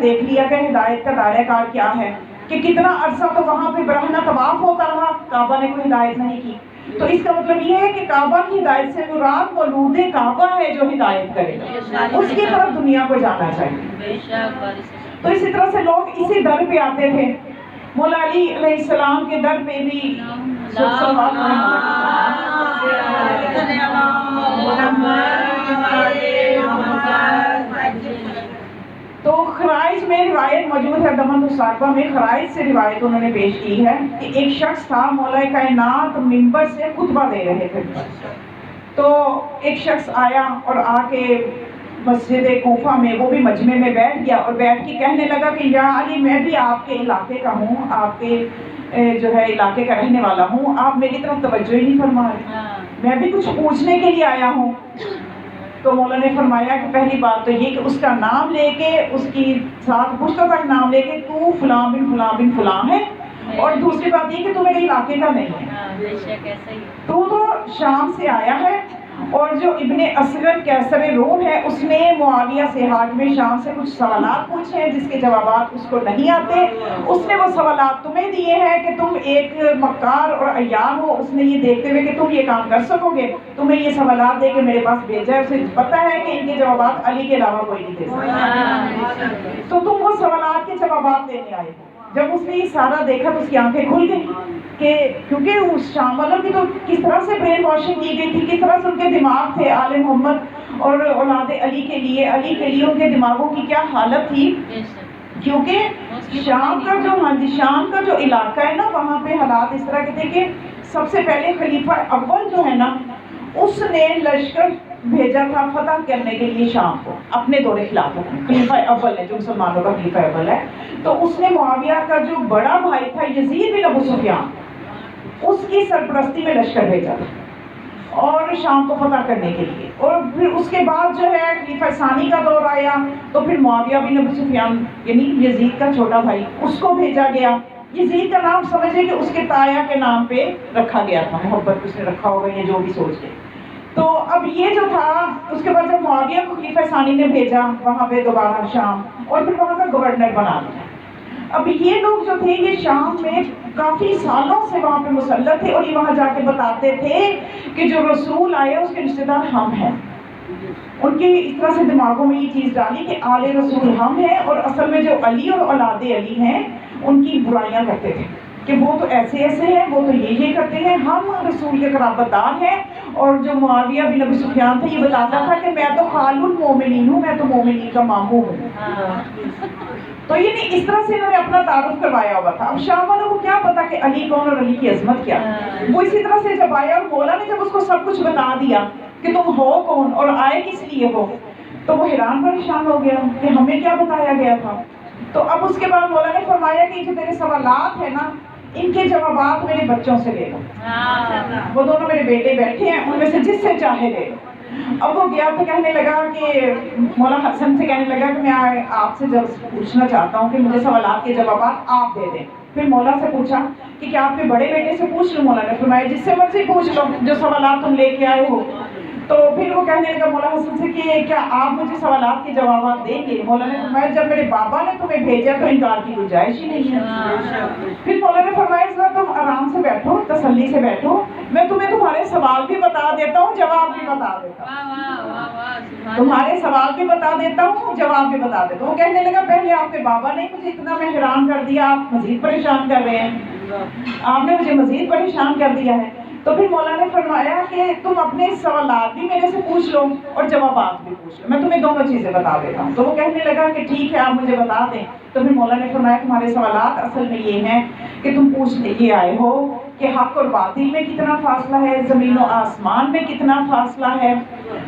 دیکھ لیا کہ ہدایت کا دائرہ کار کیا ہے، کہ کتنا عرصہ تو وہاں پہ برہنہ طواف ہوتا رہا، کعبہ نے کوئی ہدایت نہیں کی. تو اس کا مطلب یہ ہے کہ کعبہ کی ہدایت سے مراد مولود کعبہ ہے جو ہدایت کرے گا، اس کی طرف دنیا کو جانا چاہیے. تو اسی طرح سے لوگ اسی در پہ آتے تھے. مولا علی علیہ السلام کے در پہ بھی تو خرائج میں روایت موجود ہے، دمن الصاحبہ میں خرائج سے روایت انہوں نے پیش کی ہے کہ ایک شخص تھا، مولا کائنات منبر سے خطبہ دے رہے تھے. تو ایک شخص آیا اور آ کے مسجد کوفہ میں، وہ بھی مجمع میں بیٹھ گیا اور بیٹھ کے کہنے لگا کہ یا علی، میں بھی آپ کے علاقے کا ہوں، آپ کے جو ہے علاقے کا رہنے والا ہوں، آپ میری طرف توجہ ہی نہیں فرما رہے، میں بھی کچھ پوچھنے کے لیے آیا ہوں. تو مولا نے فرمایا کہ پہلی بات تو یہ کہ اس کا نام لے کے، اس کی ساتھ پشتوں تک نام لے کے تو فلاں بن فلاں بن فلاں ہے، اور دوسری بات یہ کہ تو میرے علاقے کا نہیں ہے، تو شام سے آیا ہے. اور جو ابن اصغر کیسر روم ہے، اس نے معاویہ سے حاکم شام سے کچھ سوالات پوچھے ہیں جس کے جوابات اس کو نہیں آتے. اس نے وہ سوالات تمہیں دیے ہیں کہ تم ایک مکار اور عیار ہو، اس نے یہ دیکھتے ہوئے کہ تم یہ کام کر سکو گے، تمہیں یہ سوالات دے کے میرے پاس بھیجا ہے. اسے پتہ ہے کہ ان کے جوابات علی کے علاوہ کوئی نہیں دے سکتا، تو تم وہ سوالات کے جوابات دینے آئے. جب اس نے یہ سارا دیکھا تو اس کی آنکھیں کھل گئی کہ کیونکہ اس شام والوں کی تو کس طرح سے برین واشنگ کی گئی تھی، کس طرح سے ان کے دماغ تھے آل محمد اور اولاد علی کے لیے ان کے دماغوں کی کیا حالت تھی. کیونکہ شام کا جو علاقہ ہے نا، وہاں پہ حالات اس طرح کے تھے کہ سب سے پہلے خلیفہ اول جو ہے نا، اس نے لشکر بھیجا تھا فتح کرنے کے لیے شام کو اپنے دور خلافت میں. خلیفہ اول ہے جو مسلمانوں کا خلیفہ اول ہے، تو اس نے معاویہ کا جو بڑا بھائی تھا یزید بن ابو سفیان، اس کی سرپرستی میں لشکر بھیجا تھا اور شام کو فتح کرنے کے لیے. اور پھر اس کے بعد جو ہے خلیفہ ثانی کا دور آیا، تو پھر معاویہ بن ابو سفیان یعنی یزید کا چھوٹا بھائی، اس کو بھیجا گیا. یزید کا نام سمجھے کہ اس کے تایا کے نام پہ رکھا گیا تھا، محبت اس نے رکھا ہوگا یا جو بھی سوچ کے. تو اب یہ جو تھا، اس کے بعد جب معاویہ کو خلیفہ ثانی نے بھیجا وہاں پہ دوبارہ شام، اور پھر وہاں کا گورنر بنا دیا. اب یہ لوگ جو تھے یہ شام میں کافی سالوں سے وہاں پہ مسلط تھے، اور یہ وہاں جا کے بتاتے تھے کہ جو رسول آئے اس کے رشتے دار ہم ہیں. ان کے اس طرح سے دماغوں میں یہ چیز ڈالی کہ آل رسول ہم ہیں، اور اصل میں جو علی اور اولاد علی ہیں ان کی برائیاں کرتے تھے کہ وہ تو ایسے ایسے ہیں، وہ تو یہ کرتے ہیں، ہم رسول کے قرابت دار ہیں. اور جو معاویہ بن ابی سفیان تھا یہ بتاتا تھا کہ میں تو خال المومنین ہوں، میں تو مومنین کا ماموں ہوں. تو یہ اس طرح سے انہوں نے اپنا تعارف کروایا ہوا تھا. اب شام والوں کو کیا پتا کہ علی کون اور علی کی عظمت کیا. وہ اسی طرح سے جب آیا اور مولا نے جب اس کو سب کچھ بتا دیا کہ تم ہو کون اور آئے کس لیے ہو، تو وہ حیران پریشان ہو گیا کہ ہمیں کیا بتایا گیا تھا. تو اب اس کے بعد مولا نے فرمایا کہ جو تیرے سوالات ہیں نا، ان کے جوابات میرے بچوں سے لے لو. وہ دونوں میرے بیٹے بیٹھے ہیں، ان میں سے جس سے چاہے لے لو. اب وہ گیا تو کہنے لگا کہ مولا حسن سے کہنے لگا کہ میں آپ سے جب پوچھنا چاہتا ہوں کہ مجھے سوالات کے جوابات آپ دے دیں. پھر مولا سے پوچھا کہ کیا آپ کے بڑے بیٹے سے پوچھ لوں؟ مولا نے فرمایا جس سے مرضی پوچھ لو جو سوالات تم لے کے آئے ہو. تو پھر وہ کہنے لگا مولا حسن سے کہ کیا آپ مجھے سوالات کے جوابات دیں گے؟ مولا نے فرمایا جب میرے بابا نے تمہیں بھیجا تو انکار کی گنجائش ہی نہیں ہے. پھر مولا نے فرمایا اس طرح تم آرام سے بیٹھو، تسلی سے بیٹھو، میں تمہیں تمہارے سوال بھی بتا دیتا ہوں، جواب بھی بتا دیتا ہوں. تمہارے سوال بھی بتا دیتا ہوں، جواب بھی بتا دیتا ہوں. وہ کہنے لگا پہلے آپ کے بابا نے مجھے اتنا میں حیران کر دیا، آپ مزید پریشان کر رہے ہیں، آپ نے مجھے مزید پریشان کر دیا ہے. تو پھر مولا نے فرمایا کہ تم اپنے سوالات بھی میرے سے پوچھ لو اور جوابات بھی پوچھ لو، میں تمہیں دونوں چیزیں بتا دیتا ہوں. تو وہ کہنے لگا کہ ٹھیک ہے، آپ مجھے بتا دیں. تو پھر مولا نے فرمایا تمہارے سوالات اصل میں یہ ہیں کہ تم پوچھنے یہ آئے ہو کہ حق اور باطل میں کتنا فاصلہ ہے، زمین و آسمان میں کتنا فاصلہ ہے.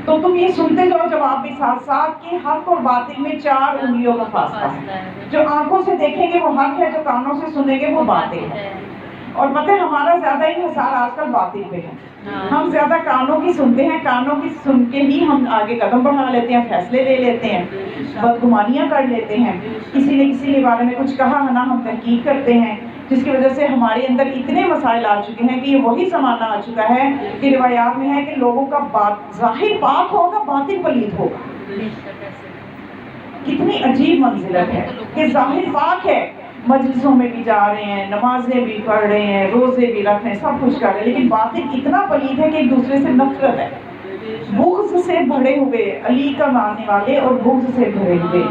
تو تم یہ سنتے جاؤ جواب بھی ساتھ ساتھ کہ حق اور باطل میں 4 انگلیوں کا فاصلہ ہے. جو آنکھوں سے دیکھیں گے وہ حق ہے، جو کانوں سے سنیں گے وہ باطل ہے. اور پتہ ہے ہمارا زیادہ انحصار آج کل باطل پہ ہے. ہم زیادہ کانوں کی سنتے ہیں، کانوں کی سن کے ہی ہم آگے قدم بڑھا لیتے ہیں، فیصلے لے لیتے ہیں، بدگمانیاں کر لیتے ہیں. کسی نے کسی کے بارے میں کچھ کہا ہے نا، ہم تحقیق کرتے ہیں، جس کی وجہ سے ہمارے اندر اتنے مسائل آ چکے ہیں کہ یہ وہی زمانہ آ چکا ہے کہ روایات میں ہے کہ لوگوں کا ظاہر پاک ہوگا، باطن پلید ہوگا. کتنی عجیب منزلت ہے کہ ظاہر پاک ہے، مجلسوں میں بھی جا رہے ہیں، نمازیں بھی پڑھ رہے ہیں، روزے بھی رکھ رہے ہیں، سب کچھ کر رہے ہیں، لیکن باطن اتنا پلید ہے کہ ایک دوسرے سے نفرت ہے، بغض سے بھرے ہوئے، علی کا ماننے والے اور بغض سے بھرے ہوئے.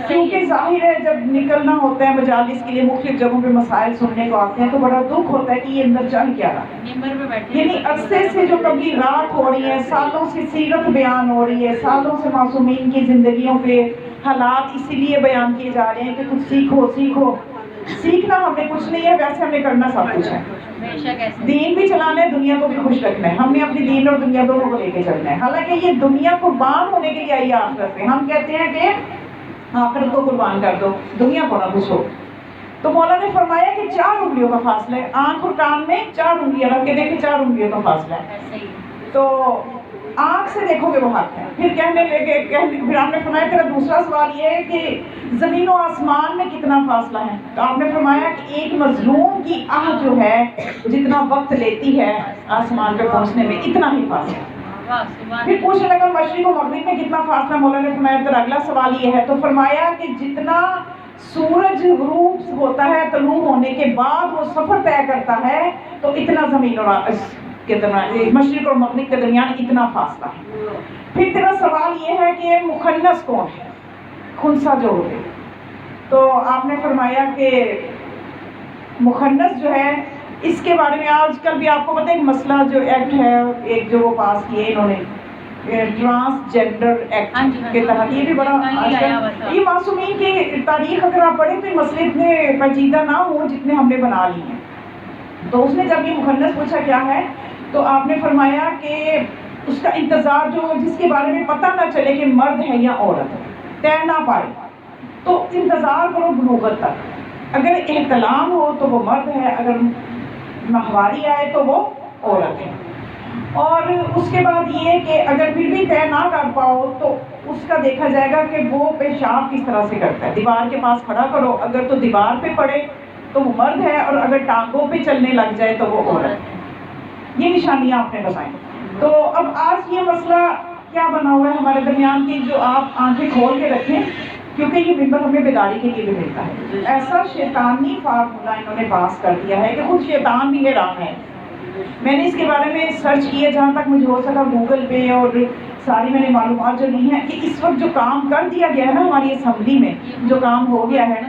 کیونکہ ظاہر ہے جب نکلنا ہوتا ہے مجالس کے لیے، مختلف جگہوں پہ مسائل سننے کو آتے ہیں تو بڑا دکھ ہوتا ہے کہ یہ اندر چل کیا رہا. یعنی عرصے سے جو تبلیغات ہو رہی ہیں، سالوں سے سیرت بیان ہو رہی ہے، سالوں سے معصومین کی زندگیوں پہ حالات اسی لیے بیان کیے جا رہے ہیں کہ کچھ سیکھو سیکھو. سیکھنا ہم نے کچھ نہیں ہے، ویسے ہم نے کرنا سب کچھ ہے. دین بھی چلانا ہے، دنیا کو بھی خوش رکھنا ہے. ہم نے اپنی دین اور دنیا دونوں کو لے کے چلنا ہے. حالانکہ یہ دنیا قربان ہونے کے لیے آئی ہے آخرت پہ. ہم کہتے ہیں کہ آخرت کو قربان کر دو، دنیا کو نہ خوش ہو. تو مولا نے فرمایا کہ 4 انگلیوں کا فاصلہ ہے. آنکھ اور کان میں 4 انگلیاں رکھ کے دیکھیں، 4 انگلیوں کا فاصلہ ہے. تو آنکھ سے دیکھو گے وہ حق ہے. پھر کہنے لگے، پھر آپ نے فرمایا تیرا دوسرا سوال یہ ہے کہ زمین و آسمان میں کتنا فاصلہ ہے. تو آپ نے فرمایا کہ ایک مظلوم کی آہ جو ہے جتنا وقت لیتی ہے آسمان پہ پہنچنے میں، اتنا ہی فاصلہ. پھر پوچھنے لگا مشرق و مغرب میں کتنا فاصلہ. مولا نے فرمایا پھر اگلا سوال یہ ہے. تو فرمایا کہ جتنا سورج غروب ہوتا ہے طلوع ہونے کے بعد وہ سفر طے کرتا ہے، تو اتنا زمین اور مشرق اور مغرب کے درمیان اتنا فاصلہ ہے. پھر تیرا سوال یہ ہے کہ مخنث کون ہے، خنثی جو ہوتے. تو آپ نے فرمایا کہ مخنث جو ہے اس کے بارے میں آج کل بھی آپ کو پتہ ہے ایک مسئلہ جو ایکٹ ہے، ایک جو وہ پاس کیے انہوں نے ٹرانس جینڈر ایکٹ کے تحت. یہ بھی بڑا آج کل یہ معصومین کی تاریخ اگر آپ پڑھیں تو یہ مسئلے اتنے پیچیدہ نہ ہوں جتنے ہم نے بنا لی ہیں. تو اس نے جب یہ مخنث پوچھا کیا ہے، تو آپ نے فرمایا کہ اس کا انتظار جو جس کے بارے میں پتہ نہ چلے کہ مرد ہے یا عورت ہے، طے نہ پائے، تو انتظار کرو بلوغت تک. اگر احتلام ہو تو وہ مرد ہے، اگر ماہواری آئے تو وہ عورت ہے. اور اس کے بعد یہ کہ اگر پھر بھی طے نہ کر پاؤ تو اس کا دیکھا جائے گا کہ وہ پیشاب کس طرح سے کرتا ہے. دیوار کے پاس کھڑا کرو، اگر تو دیوار پہ پڑے تو وہ مرد ہے، اور اگر ٹانگوں پہ چلنے لگ جائے تو وہ عورت ہے. یہ نشانیاں آپ نے بتائیں. تو اب آج یہ مسئلہ کیا بنا ہوا ہے ہمارے درمیان کی جو آپ آنکھیں کھول کے رکھیں، کیونکہ یہ ممبر ہمیں بیداری کے لیے بھی ملتا ہے. ایسا شیطانی فارمولہ انہوں نے پاس کر دیا ہے کہ خود شیطان بھی حیران ہے. میں نے اس کے بارے میں سرچ کیا جہاں تک مجھے ہو سکا گوگل پہ، اور ساری میں نے معلومات جو لی ہیں کہ اس وقت جو کام کر دیا گیا ہے نا ہماری اسمبلی میں، جو کام ہو گیا ہے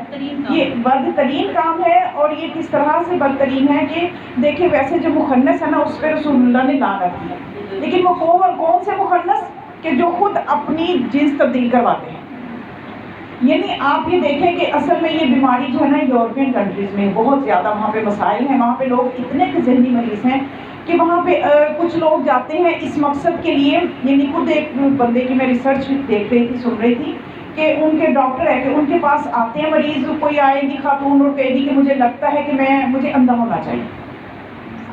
یہ بدترین کام ہے. اور یہ کس طرح سے بدترین ہے کہ دیکھیں ویسے جو مخنث ہے نا اس پہ رسول اللہ نے لعنت کی ہے، لیکن وہ کون سے مخنث کہ جو خود اپنی جنس تبدیل کرواتے ہیں. یعنی آپ یہ دیکھیں کہ اصل میں یہ بیماری جو ہے نا یورپین کنٹریز میں بہت زیادہ وہاں پہ مسائل ہیں. وہاں پہ لوگ اتنے ذہنی مریض ہیں کہ وہاں پہ کچھ لوگ جاتے ہیں اس مقصد کے لیے. یعنی خود ایک بندے کی میں ریسرچ دیکھ رہی تھی، سن رہی تھی کہ ان کے ڈاکٹر ہے کہ ان کے پاس آتے ہیں مریض، کوئی آئے گی خاتون اور کہے گی کہ مجھے لگتا ہے کہ مجھے اندھا ہونا چاہیے،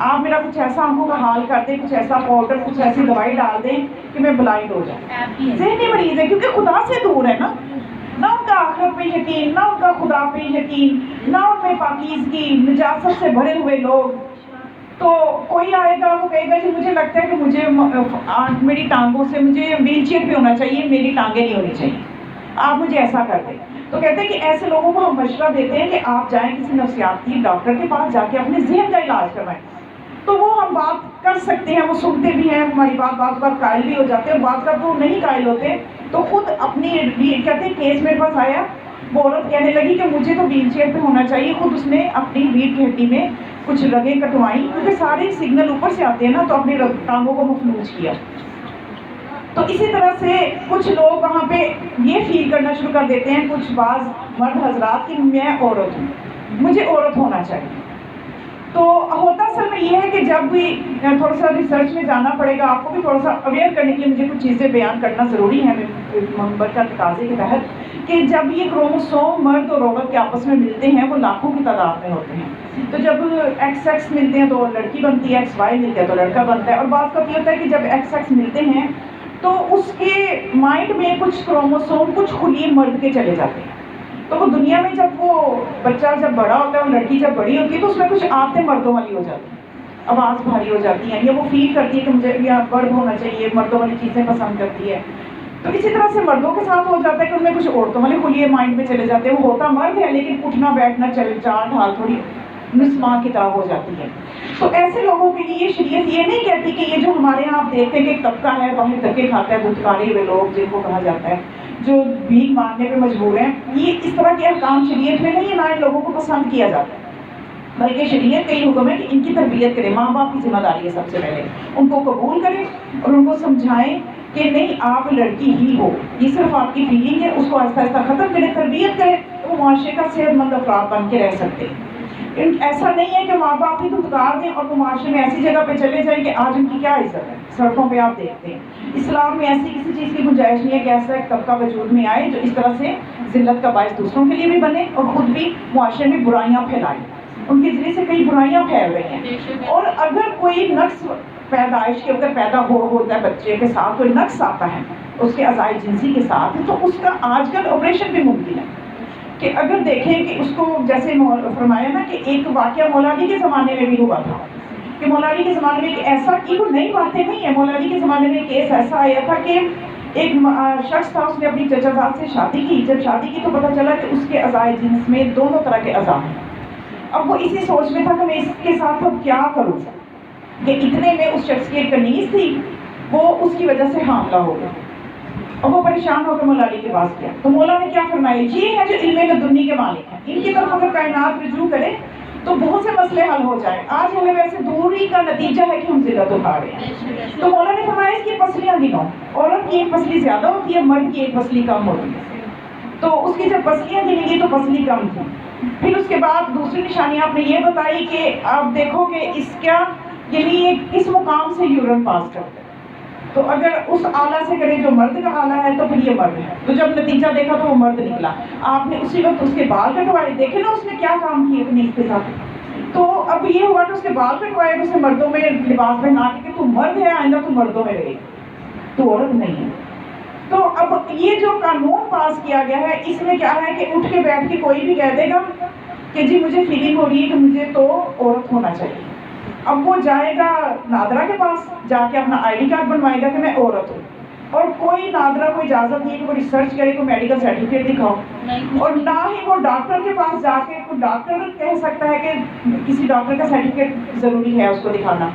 آپ میرا کچھ ایسا آنکھوں کا حال کر دیں، کچھ ایسا پاؤڈر، کچھ ایسی دوائی ڈال دیں کہ میں بلائنڈ ہو جاؤں. ذہنی مریض ہے کیونکہ خدا سے دور ہے نا، نہ ان کا آخرت پہ یقین، نہ ان کا خدا پہ یقین، نہ ان میں پاکیزگی، نجاست سے بھرے ہوئے لوگ. تو کوئی آئے گا وہ کہے گا کہ مجھے لگتا ہے کہ مجھے میری ٹانگوں سے مجھے ویل چیئر پہ ہونا چاہیے، میری ٹانگیں نہیں ہونی چاہیے، آپ مجھے ایسا کر دیں. تو کہتے ہیں کہ ایسے لوگوں کو ہم مشورہ دیتے ہیں کہ آپ جائیں کسی نفسیاتی ڈاکٹر کے پاس، جا کے اپنے ذہن کا علاج کروائیں. تو وہ ہم بات کر سکتے ہیں، وہ سنتے بھی ہیں ہماری بات قائل بھی ہو جاتے ہیں. بات کا تو نہیں قائل ہوتے تو خود اپنی کہتے ہیں کیس میرے پاس آیا، وہ عورت کہنے لگی کہ مجھے تو ویل چیئر پہ ہونا چاہیے. خود اس نے اپنی ریڑھ کی ہڈی میں کچھ رگیں کٹوائیں کیونکہ سارے سگنل اوپر سے آتے ہیں نا، تو اپنی ٹانگوں کو مفلوج کیا. تو اسی طرح سے کچھ لوگ وہاں پہ یہ فیل کرنا شروع کر دیتے ہیں، کچھ بعض مرد حضرات کہ میں عورت ہوں، مجھے عورت ہونا چاہیے. تو ہوتا اصل میں یہ ہے کہ جب بھی تھوڑا سا ریسرچ میں جانا پڑے گا، آپ کو بھی تھوڑا سا اویئر کرنے کے لیے مجھے کچھ چیزیں بیان کرنا ضروری ہے منبر کا تقاضے کے تحت، کہ جب یہ کروموسوم مرد اور عورت کے آپس میں ملتے ہیں وہ لاکھوں کی تعداد میں ہوتے ہیں. تو جب ایکس ایکس ملتے ہیں تو لڑکی بنتی ہے، ایکس وائی ملتے ہیں تو لڑکا بنتا ہے. اور بات کا یہ ہوتا ہے کہ جب ایکس ایکس ملتے ہیں تو اس کے مائنڈ میں کچھ کروموسوم کچھ خلیے مرد کے چلے جاتے ہیں. تو وہ دنیا میں جب وہ بچہ جب بڑا ہوتا ہے، وہ لڑکی جب بڑی ہوتی ہے تو اس میں کچھ عادتیں مردوں والی ہو جاتی ہیں، آواز بھاری ہو جاتی ہیں، یا وہ فیل کرتی ہے کہ مجھے یا برد ہونا چاہیے، مردوں والی چیزیں پسند کرتی ہے. تو اسی طرح سے مردوں کے ساتھ ہو جاتا ہے کہ ان میں کچھ عورتوں والے خلیے مائنڈ میں چلے جاتے ہیں، وہ ہوتا مرد ہے لیکن اٹھنا بیٹھنا چال ڈھال تھوڑی نسواں کی طرح ہو جاتی ہے۔ تو ایسے لوگوں کے لیے شریعت یہ نہیں کہتی کہ یہ جو ہمارے یہاں آپ دیکھتے ہیں کہ ایک طبقہ ہے باہر دھکے کھاتا ہے، دھتکارے ہوئے لوگ جن کو کہا جاتا ہے، جو بھیک مانگنے پہ مجبور ہیں، یہ اس طرح کے احکام شریعت میں نہیں ہے، نہ ان لوگوں کو پسند کیا جاتا ہے، بلکہ شریعت کا یہ حکم ہے کہ ان کی تربیت کریں، ماں باپ کی ذمہ داری ہے سب سے پہلے، ان کو قبول کریں اور ان کو سمجھائیں کہ نہیں آپ لڑکی ہی ہو، یہ صرف آپ کی فیلنگ ہے، اس کو آہستہ آہستہ ختم کریں، تربیت کریں، تو وہ معاشرے کا صحت مند افراد بن کے رہ سکتے ہیں۔ ایسا نہیں ہے کہ ماں باپ ہی دھتکار دیں اور وہ معاشرے میں ایسی جگہ پہ چلے جائیں کہ آج ان کی کیا عزت ہے، سڑکوں پہ آپ دیکھتے ہیں۔ اسلام میں ایسی کسی چیز کی گنجائش نہیں ہے کہ ایسا ایک طبقہ وجود میں آئے جو اس طرح سے ذلت کا باعث دوسروں کے لیے بھی بنے اور خود بھی معاشرے میں برائیاں پھیلائیں، ان کے ذریعے سے کئی برائیاں پھیل رہی ہیں۔ اور اگر کوئی نقص پیدائش کے اگر پیدا ہوتا ہے بچے کے ساتھ، کوئی نقص آتا ہے اس کے اعضائے جنسی کے ساتھ، تو اس کا آج کل آپریشن بھی ممکن ہے کہ اگر دیکھیں کہ اس کو جیسے فرمایا نا کہ ایک واقعہ مولا علی کے زمانے میں بھی ہوا تھا کہ مولا علی کے زمانے میں ایک ایسا کی کوئی نئی باتیں نہیں ہے، مولا علی کے زمانے میں کیس ایسا آیا تھا کہ ایک شخص تھا، اس نے اپنی چچا زاد سے شادی کی، جب شادی کی تو پتہ چلا کہ اس کے اعضائے جنس میں دونوں طرح کے اعضاء ہیں۔ اب وہ اسی سوچ میں تھا کہ میں اس کے ساتھ اب کیا کروں، کہ اتنے میں اس شخص کی ایک کنیز تھی، وہ اس کی وجہ سے حاملہ ہو گئی اور وہ پریشان ہو کر مولا علی کے پاس گیا، تو مولا نے کیا فرمایا، یہ ہے جو علم لدنی کے مالک ہیں، ان کی طرف اگر کائنات رجوع کرے تو بہت سے مسئلے حل ہو جائیں۔ آج ہمیں ویسے دوری کا نتیجہ ہے کہ ہم ذلت اٹھا رہے ہیں، تو مولا نے فرمایا اس کی پسلیاں گنو، عورت کی ایک پسلی زیادہ ہوتی ہے، مرد کی ایک پسلی کم ہوتی ہے، تو اس کی جب پسلیاں گنی گئی تو پسلی کم تھی۔ پھر اس کے بعد دوسری نشانی آپ نے یہ بتائی کہ آپ دیکھو کہ اس کا یعنی یہ کس مقام سے یورین پاس کرتا ہے، تو اگر اس آلہ سے کرے جو مرد کا آلہ ہے تو پھر یہ مرد ہے، تو جب نتیجہ دیکھا تو وہ مرد نکلا۔ آپ نے اسی وقت اس کے بال کٹوائے، دیکھے نا اس نے کیا کام کیے کنیز کے ساتھ، تو اب یہ ہوا کہ اس کے بال کٹوائے، اس نے مردوں میں لباس پہنا کے کہ تو مرد ہے، آئندہ تو مردوں میں رہے، تو عورت نہیں ہے۔ تو اب یہ جو قانون پاس کیا گیا ہے اس میں کیا ہے کہ اٹھ کے بیٹھ کے کوئی بھی کہہ دے گا کہ جی مجھے فیلنگ ہو رہی ہے کہ مجھے تو عورت ہونا چاہیے، اب وہ جائے گا نادرا کے پاس، جا کے اپنا آئی ڈی کارڈ بنوائے گا کہ میں عورت ہوں، اور کوئی نادرا کو اجازت نہیں ہے کہ وہ ریسرچ کرے، کوئی میڈیکل سرٹیفکیٹ دکھاؤ، اور نہ ہی وہ ڈاکٹر کے پاس جا کے کوئی ڈاکٹر کہہ سکتا ہے کہ کسی ڈاکٹر کا سرٹیفکیٹ ضروری ہے اس کو دکھانا،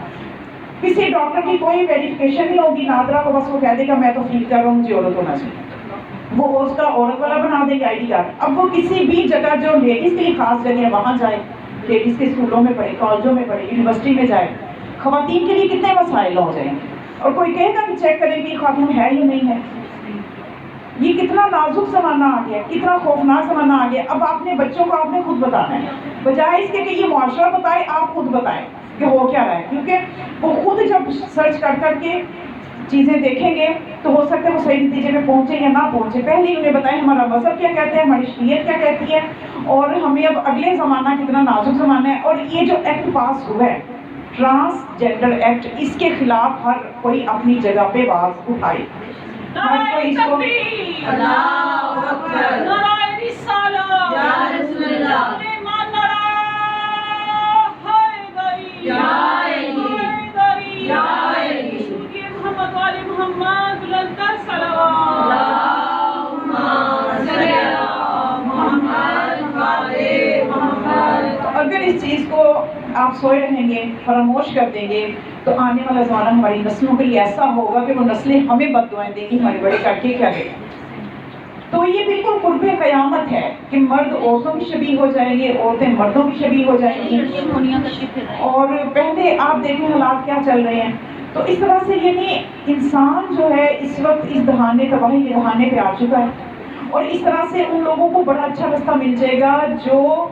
کسی ڈاکٹر کی کوئی ویریفیکیشن نہیں ہوگی، نادرا کو بس وہ کہہ دے گا میں تو فیل کر رہا ہوں مجھے عورت ہونا چاہیے، وہ اس کا عورت والا بنا دے گا آئی ڈی کارڈ۔ اب وہ کسی بھی جگہ جو لیڈیز کے لیے خاص جگہ ہے وہاں جائے، لیڈیز کے اسکولوں میں پڑھے، کالجوں میں پڑھے، یونیورسٹی میں جائے، خواتین کے لیے کتنے مسائل ہو جائیں گے، اور کوئی کہے گا کہ چیک کریں کہ خاتون ہے یا نہیں ہے۔ یہ کتنا نازک زمانہ آ گیا، کتنا خوفناک زمانہ آ گیا۔ اب آپ نے بچوں کو آپ نے خود بتانا ہے، بجائے اس کے کہ یہ معاشرہ بتائے، آپ خود بتائیں کہ ہو کیا رہا ہے، کیونکہ وہ خود جب سرچ کر کر کے چیزیں دیکھیں گے تو ہو سکتا ہے وہ صحیح نتیجے پہ پہنچے یا نہ پہنچے۔ پہلے ہی انہیں بتائیں ہمارا مذہب کیا کہتے ہیں، ہماری شریعت کیا کہتی ہے، اور ہمیں اب اگلے زمانہ کتنا نازک زمانہ ہے۔ اور یہ جو ایکٹ پاس ہوا ہے ٹرانس جینڈر ایکٹ، اس کے خلاف ہر کوئی اپنی جگہ پہ آواز اٹھائے، ہر کوئی اس کو اگر اس چیز کو آپ سوئے رہیں گے، فراموش کر دیں گے، تو آنے والا زمانہ ہماری نسلوں کے لیے ایسا ہوگا کہ وہ نسلیں ہمیں بد دعائیں دیں گی ہمارے بڑے کر کے کیا گئے۔ تو یہ بالکل قرب قیامت ہے کہ مرد عورتوں کی شبیہ ہو جائیں گے، عورتیں مردوں کی شبیہ ہو جائیں گی، اور پہلے آپ دیکھیں حالات کیا چل رہے ہیں۔ تو اس طرح سے یعنی انسان جو ہے اس وقت اس دہانے تباہی کے دہانے پہ آ چکا ہے، اور اس طرح سے ان لوگوں کو بڑا اچھا رستہ مل جائے گا جو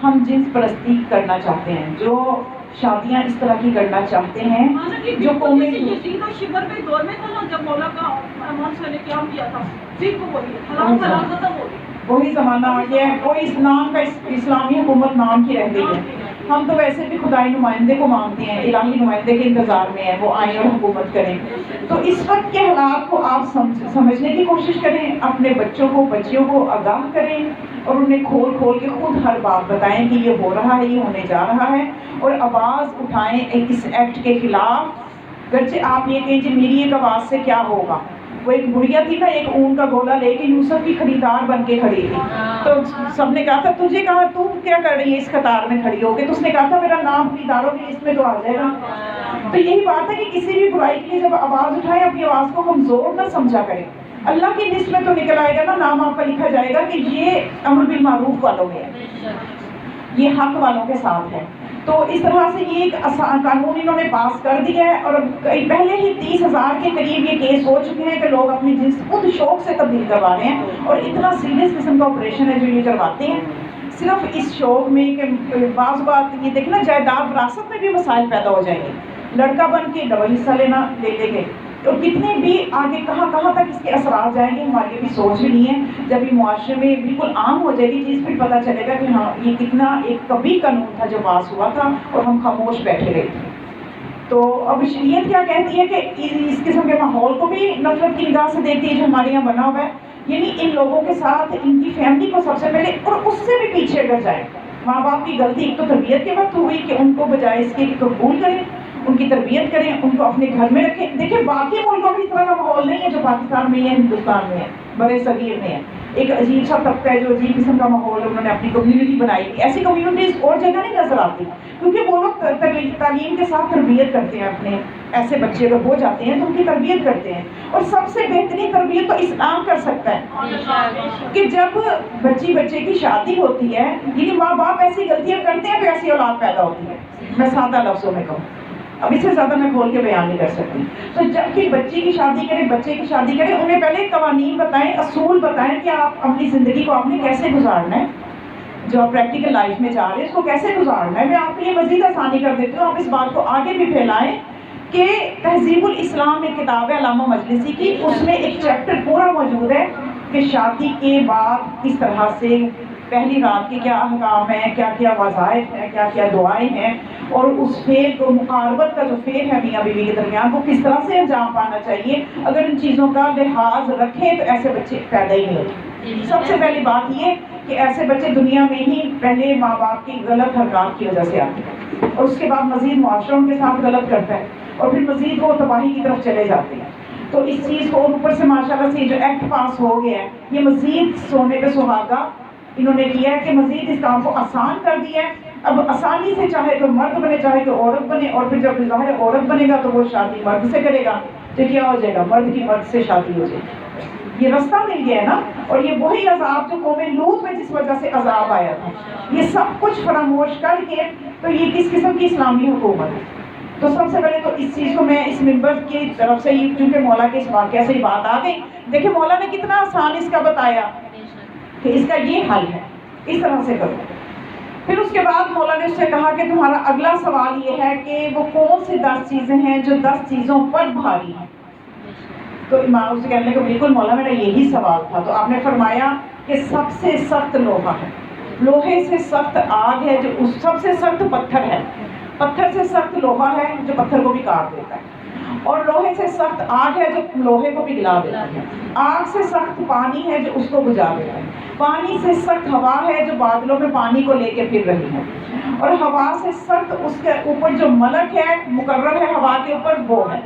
ہم جنس پرستی کرنا چاہتے ہیں، جو شادیاں اس طرح کی کرنا چاہتے ہیں، جو قومیں شبر کے دور میں تھا نا جب مولا کا امام صلی نے قیام کیا تھا، صرف وہ حلال حلال ختم ہو گئی، وہی زمانہ آ گیا ہے، کوئی اس نام کا اسلامی حکومت نام کی رہ گئی ہے۔ ہم تو ویسے بھی خدائی نمائندے کو مانگتے ہیں، الہی نمائندے کے انتظار میں ہیں وہ آئیں اور حکومت کریں۔ تو اس وقت کے حالات کو آپ سمجھنے کی کوشش کریں، اپنے بچوں کو بچیوں کو آگاہ کریں، اور انہیں کھول کھول کے خود ہر بات بتائیں کہ یہ ہو رہا ہے، یہ ہونے جا رہا ہے، اور آواز اٹھائیں اس ایکٹ کے خلاف۔ گرچہ آپ یہ کہیں کہ میری ایک آواز سے کیا ہوگا، وہ ایک بڑھیا تھی نا، ایک اون کا گولا لے کے یوسف کی خریدار بن کے کھڑی تھی. تو سب نے کہا تھا تجھے کہا تو کیا کر رہی ہے اس قطار میں کھڑی ہو کے؟ تو اس نے کہا تھا میرا نام خریداروں کی لسٹ میں تو آ جائے گا. تو یہی بات ہے کہ کسی بھی برائی کے لیے جب آواز اٹھائے اپنی آواز کو کمزور نہ سمجھا کریں. اللہ کی لسٹ میں تو نکل آئے گا نا، نام آپ کا لکھا جائے گا کہ یہ امر بالمعروف والوں میں ہے، یہ حق والوں کے ساتھ ہے. تو اس طرح سے یہ ایک قانون انہوں نے پاس کر دیا ہے. اور پہلے ہی 30,000 کے قریب یہ کیس ہو چکے ہیں کہ لوگ اپنی جنس خود شوق سے تبدیل کروا رہے ہیں. اور اتنا سیریس قسم کا آپریشن ہے جو یہ کرواتے ہیں صرف اس شوق میں کہ بعض بات یہ دیکھنا جائیداد وراثت میں بھی مسائل پیدا ہو جائیں گے. لڑکا بن کے ڈبل حصہ لینا لے لے گے تو کتنے بھی آگے کہاں کہاں تک اس کے اثرات جائیں گے ہماری ابھی سوچ بھی نہیں ہے. جب یہ معاشرے میں بالکل عام ہو جائے گی چیز پھر پتہ چلے گا کہ ہاں یہ کتنا ایک کبھی قانون تھا جو پاس ہوا تھا اور ہم خاموش بیٹھے رہے تھے. تو اب شریعت کیا کہتی ہے کہ اس قسم کے ماحول کو بھی نفرت کی نگاہ سے دیکھتی ہے جو ہمارے یہاں بنا ہوا ہے. یعنی ان لوگوں کے ساتھ ان کی فیملی کو سب سے پہلے اور اس سے بھی پیچھے اگر جائیں. ماں باپ کی غلطی ایک تو تربیت کے وقت ہوئی کہ ان کو بجائے اس کے قبول کریں، ان کی تربیت کریں، ان کو اپنے گھر میں رکھیں. دیکھیں باقی ملکوں میں اس طرح کا ماحول نہیں ہے جو پاکستان میں ہے، ہندوستان میں ہے، بڑے صغیر میں ہے. ایک عجیب سا طبقہ ہے جو عجیب قسم کا ماحول ہے، انہوں نے اپنی کمیونٹی بنائی. ایسی کمیونٹیز اور جگہ نہیں نظر آتی کیونکہ وہ لوگ تعلیم کے ساتھ تربیت کرتے ہیں. اپنے ایسے بچے اگر ہو جاتے ہیں تو ان کی تربیت کرتے ہیں. اور سب سے بہترین تربیت تو اسلام کر سکتا ہے کہ جب بچے کی شادی ہوتی ہے، یعنی ماں باپ ایسی غلطیاں کرتے ہیں تو ایسی اولاد پیدا ہوتی ہے. میں سادہ لفظوں میں کہوں، اب اس سے زیادہ میں کھول کے بیان نہیں کر سکتی. تو جب کہ بچے کی شادی کریں انہیں پہلے قوانین بتائیں، اصول بتائیں کہ آپ اپنی زندگی کو آپ نے کیسے گزارنا ہے، جو آپ پریکٹیکل لائف میں جا رہے ہیں اس کو کیسے گزارنا ہے. میں آپ کے لیے مزید آسانی کر دیتی ہوں، آپ اس بات کو آگے بھی پھیلائیں کہ تہذیب الاسلام ایک کتاب ہے علامہ مجلسی کی، اس میں ایک چیپٹر پورا موجود ہے کہ شادی کے بعد کس طرح سے پہلی رات کے کیا احکام ہیں، کیا کیا وظائف ہیں، کیا کیا دعائیں ہیں، اور اس فعل کو مقاربت کا جو فعل ہے میاں بیوی کے درمیان وہ کس طرح سے انجام پانا چاہیے. اگر ان چیزوں کا لحاظ رکھیں تو ایسے بچے پیدا ہی نہیں ہوتے. سب سے پہلی بات یہ کہ ایسے بچے دنیا میں ہی پہلے ماں باپ کی غلط حرکات کی وجہ سے آتے ہیں اور اس کے بعد مزید معاشرہ ان کے ساتھ غلط کرتا ہے اور پھر مزید وہ تباہی کی طرف چلے جاتے ہیں. تو اس چیز کو اوپر سے ماشاءاللہ سے جو ایکٹ پاس ہو گیا ہے یہ مزید سونے پہ سہاگا انہوں نے کیا ہے کہ مزید اس کام کو آسان کر دیا ہے. اب آسانی سے چاہے تو مرد بنے چاہے تو عورت بنے، اور پھر جب ظاہر عورت بنے گا تو وہ شادی مرد سے کرے گا تو کیا ہو جائے گا، مرد کی مرد سے شادی ہو جائے گی. یہ رستہ مل گیا ہے نا. اور یہ وہی عذاب جو قوم لوط میں جس وجہ سے عذاب آیا تھا، یہ سب کچھ فراموش کر کے تو یہ کس قسم کی اسلامی حکومت ہے. تو سب سے پہلے تو اس چیز کو میں اس منبر کی طرف سے ہی، کیونکہ مولا کے اس واقعہ سے ہی بات آ گئی. دیکھیں مولا نے کتنا آسان اس کا بتایا کہ اس کا یہ حل ہے، اس طرح سے کرو. پھر اس کے بعد مولا نے اس سے کہا کہ تمہارا اگلا سوال یہ ہے کہ وہ کون سی 10 چیزیں ہیں جو 10 چیزوں پر بھاری ہیں. تو امام اس سے کہنے لگے بالکل مولا میرا یہی سوال تھا. تو آپ نے فرمایا کہ سب سے سخت لوہا ہے، لوہے سے سخت آگ ہے، جو اس سب سے سخت پتھر ہے، پتھر سے سخت لوہا ہے جو پتھر کو بھی کاٹ دیتا ہے، اور لوہے سے سخت آگ ہے جو لوہے کو بھی گلا دیتا ہے، آگ سے سخت پانی ہے جو اس کو بجھا دیتا ہے، پانی سے سخت ہوا ہے جو بادلوں میں پانی کو لے کے پھر رہی ہے، اور ہوا سے سخت اس کے اوپر جو ملک ہے مقرر ہے ہوا کے اوپر وہ ہے،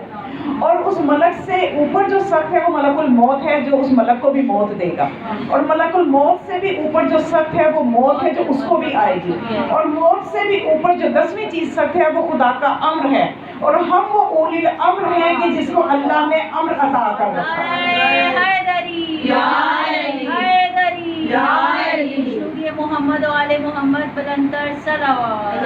اور اس ملک سے اوپر جو سخت ہے وہ ملک الموت ہے جو اس ملک کو بھی موت دے گا، اور ملک الموت سے بھی اوپر جو سخت ہے وہ موت ہے جو اس کو بھی آئے گی، اور موت سے بھی اوپر جو 10ویں چیز سخت ہے وہ خدا کا امر ہے، اور ہم وہ اولی الامر ہیں کہ جس کو اللہ نے امر عطا کر رکھا ہے. محمد و آل محمد بلندر صلوات.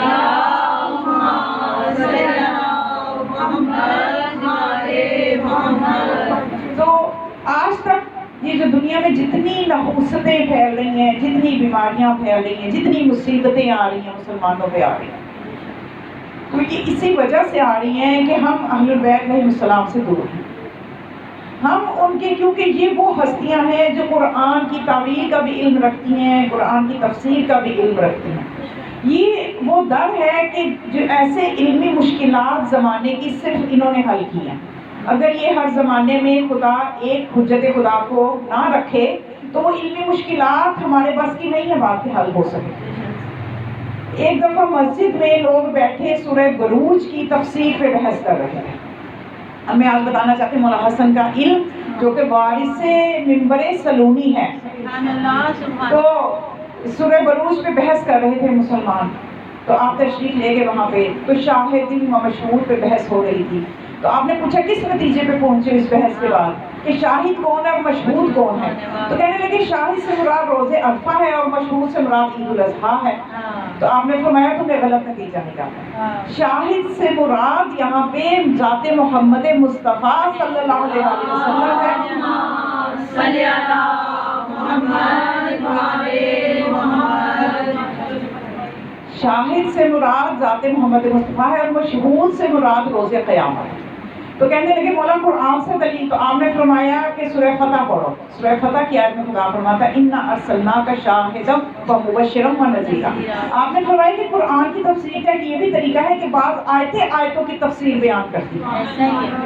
تو آج تک یہ جو دنیا میں جتنی نحوستیں پھیل رہی ہیں، جتنی بیماریاں پھیل رہی ہیں، جتنی مصیبتیں آ رہی ہیں مسلمانوں پہ آ رہی ہیں، تو یہ اسی وجہ سے آ رہی ہیں کہ ہم اہل بیت علیہ السلام سے دور ہیں. ہم ان کے، کیونکہ یہ وہ ہستیاں ہیں جو قرآن کی تعویل کا بھی علم رکھتی ہیں، قرآن کی تفسیر کا بھی علم رکھتی ہیں. یہ وہ در ہے کہ جو ایسے علمی مشکلات زمانے کی صرف انہوں نے حل کی ہیں. اگر یہ ہر زمانے میں خدا ایک حجت خدا کو نہ رکھے تو وہ علمی مشکلات ہمارے بس کی نہیں ہے بات کے حل ہو سکے. ایک دفعہ مسجد میں لوگ بیٹھے سورہ بروج کی تفسیر پہ بحث کر رہے ہیں. اب میں آج بتانا چاہتی ہوں مولا حسن کا علم جو کہ وارث منبر سلونی ہے. سبحان اللہ سبحان تو سورہ بروج پہ بحث کر رہے تھے مسلمان، تو آپ تشریف لے گئے وہاں پہ، تو شاہد و مشہود پہ بحث ہو رہی تھی. تو آپ نے پوچھا کس نتیجے پہ پہنچے اس بحث کے بعد کہ شاہد کون ہے اور مشہود کون ہے؟ تو کہنے لگے شاہد سے مراد روز عرفہ ہے اور مشہود سے مراد عید الاضحیٰ ہے. تو آپ نے فرمایا تم نے غلط نتیجہ نکالا. شاہد سے مراد یہاں پہ ذات محمد مصطفیٰ صلی اللہ علیہ وسلم ہے. شاہد سے مراد ذات محمد مصطفیٰ ہے اور مشہود سے مراد روز قیامت ہے. تو کہنے لگے مولا قرآن سے دلیل. تو آپ نے فرمایا کہ سورہ فتح پڑھو. سورہ فتح کی آیت میں خدا فرماتا ہے اِنَّا أَرْسَلْنَاكَ شَاهِدًا وَمُبَشِّرًا وَنَذِيرًا. آپ نے فرمایا کہ قرآن کی تفسیر کا یہ بھی طریقہ ہے کہ بعض آیتوں کی تفسیر بیان کرتی ہے.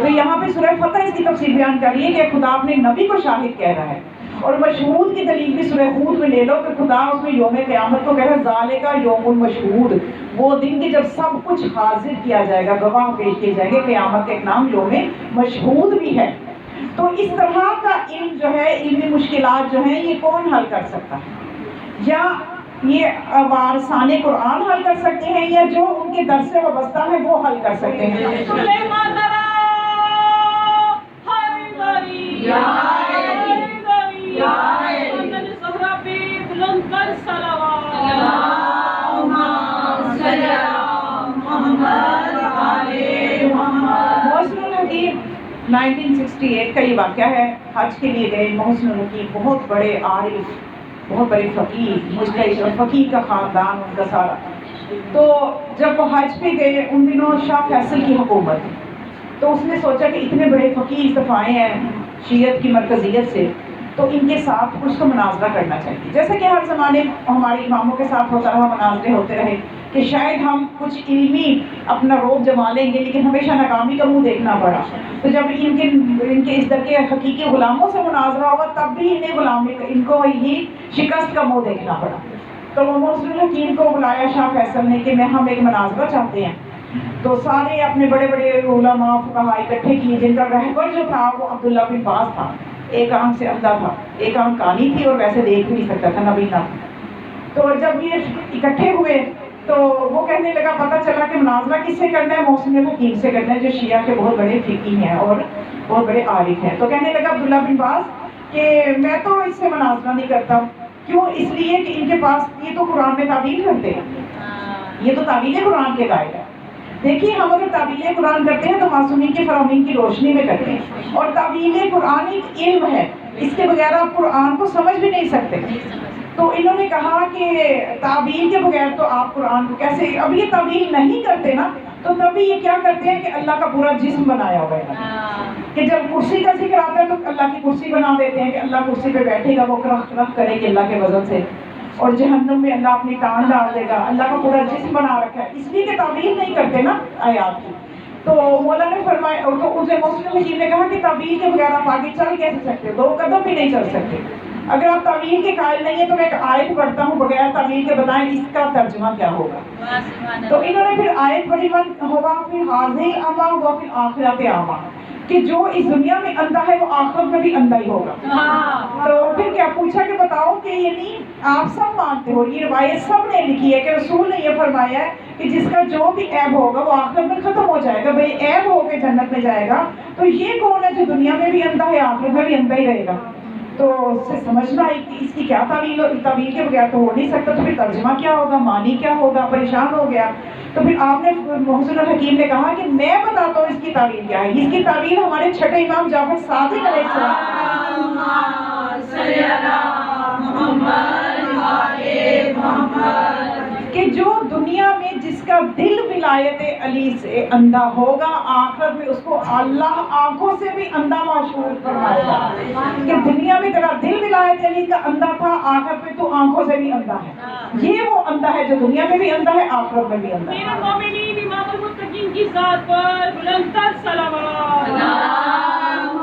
تو یہاں پہ سورہ فتح اس کی تفسیر بیان کر رہی ہے کہ خدا اپنے نبی کو شاہد کہہ رہا ہے. اور مشہود کی دلیل بھی سورہ ہود میں لے لو کہ خدا اس میں یوم قیامت کو کہہ رہا ہے ذالک یوم المشہود، وہ دن کہ جب سب کچھ حاضر کیا جائے گا، گواہ پیش کیے جائیں گے. قیامت کا ایک نام یوم مشہود بھی ہے. تو اس طرح کا علم جو ہے، علمی مشکلات جو ہیں، یہ کون حل کر سکتا ہے؟ یا یہ وارثان قرآن حل کر سکتے ہیں، یا جو ان کے در سے وابستہ ہیں وہ حل کر سکتے ہیں؟ محسن الحکیم 1968 کا یہ واقعہ ہے. حج کے لیے گئے محسن الحکیم، بہت بڑے عارف، بہت بڑے فقیر، مجتہد اور فقیر کا خاندان ان کا سارا. تو جب وہ حج پہ گئے، ان دنوں شاہ فیصل کی حکومت تھی. تو اس نے سوچا کہ اتنے بڑے فقیر صفائے ہیں شیعت کی مرکزیت سے، تو ان کے ساتھ کچھ تو مناظرہ کرنا چاہیے. جیسے کہ ہر زمانے ہمارے اماموں کے ساتھ ہوتا رہا، مناظرے ہوتے رہے کہ شاید ہم کچھ علمی اپنا روب جما لیں گے، لیکن ہمیشہ ناکامی کا منہ دیکھنا پڑا. تو جب ان کے اس در کے حقیقی غلاموں سے مناظرہ ہوگا تب بھی ان کو ہی شکست کا منہ دیکھنا پڑا. تو محسن الحکیم کو بلایا شاہ فیصل نے کہ ہم ایک مناظرہ چاہتے ہیں. تو سارے اپنے بڑے بڑے علماء فقہاء اکٹھے کیے، جن کا رہبر جو تھا وہ عبداللہ بن باز تھا. ایک آنکھ سے اندھا تھا، ایک آنکھ کانی تھی اور ویسے دیکھ بھی نہیں سکتا تھا، نبینا. تو جب یہ اکٹھے ہوئے تو وہ کہنے لگا، پتہ چلا کہ مناظرہ کس سے کرنا ہے؟ محسن الحکیم سے کرنا ہے، جو شیعہ کے بہت بڑے فقیہ ہیں اور بہت بڑے عارف ہیں. تو کہنے لگا عبداللہ بن باز کہ میں تو اس سے مناظرہ نہیں کرتا. کیوں؟ اس لیے کہ ان کے پاس یہ تو قرآن میں تعویل کرتے ہیں، یہ تو تعویل قرآن کے قائل ہے. دیکھیے ہم اگر تعویل قرآن کرتے ہیں تو معصومین کے فرامین کی روشنی میں کرتے ہیں، اور تعویل قرآن ایک علم ہے، اس کے بغیر آپ قرآن کو سمجھ بھی نہیں سکتے. تو انہوں نے کہا کہ تعویل کے بغیر تو آپ قرآن کو کیسے، اب یہ تعویل نہیں کرتے نا، تو تبھی یہ کیا کرتے ہیں کہ اللہ کا پورا جسم بنایا ہوا ہے، کہ جب کرسی کا ذکر آتا ہے تو اللہ کی کرسی بنا دیتے ہیں کہ اللہ کرسی پہ بیٹھے گا، وہ کرخ کرخ کرے گی اللہ کے وزن سے، اور جہنم میں اللہ اپنی ٹانگ ڈال دے گا. اللہ کا پورا جسم بنا رکھا ہے، اس لیے کہ تعویل نہیں کرتے نا آیات کی. تو مولا نے فرمایا، تو اسے محسن الحکیم نے کہا کہ تعویل کے بغیر آپ آگے چل کیسے سکتے؟ 2 قدم بھی نہیں چل سکتے. اگر آپ تعویل کے قائل نہیں ہیں تو میں ایک آیت پڑھتا ہوں بغیر تعویل کے، بتائیں اس کا ترجمہ کیا ہوگا؟ تو انہوں نے پھر آیت پڑھی، من ہوگا پھر حاضر اما ہوا پھر آخرت اما، کہ جو اس دنیا میں اندھا ہے وہ آخرت میں بھی اندھا ہی ہوگا. تو پھر کیا پوچھا کہ بتاؤ کہ یعنی آپ سب مانتے ہو، یہ روایت سب نے لکھی ہے کہ رسول نے یہ فرمایا ہے کہ جس کا جو بھی عیب ہوگا وہ آخرت میں ختم ہو جائے گا، بھئی عیب ہو کے جنت میں جائے گا. تو یہ کون ہے جو دنیا میں بھی اندھا ہے آخرت میں بھی اندھا ہی رہے گا؟ تو اس سے سمجھنا ہے کہ اس کی کیا تعویل، تعویل کے بغیر تو ہو نہیں سکتا. تو پھر ترجمہ کیا ہوگا، معنی کیا ہوگا؟ پریشان ہو گیا. تو پھر آپ نے محسن الحکیم نے کہا کہ میں بتاتا ہوں اس کی تعویل کیا ہے. اس کی تعویل ہمارے چھٹے امام جعفر صادق علیہ السلام کہ جو دنیا میں جس کا دل ولایت علی سے اندھا ہوگا، آخرت میں اس کو اللہ آنکھوں سے بھی اندھا معشور فرمائے گا. کہ دنیا میں تیرا دل ولایت علی کا اندھا تھا، آخرت میں تو آنکھوں سے بھی اندھا ہے. یہ وہ اندھا ہے جو دنیا میں بھی اندھا ہے، آخرت میں بھی اندھا ہے. میرے مومنین امام المتقین کی ذات پر بلند تر صلوات. اللہم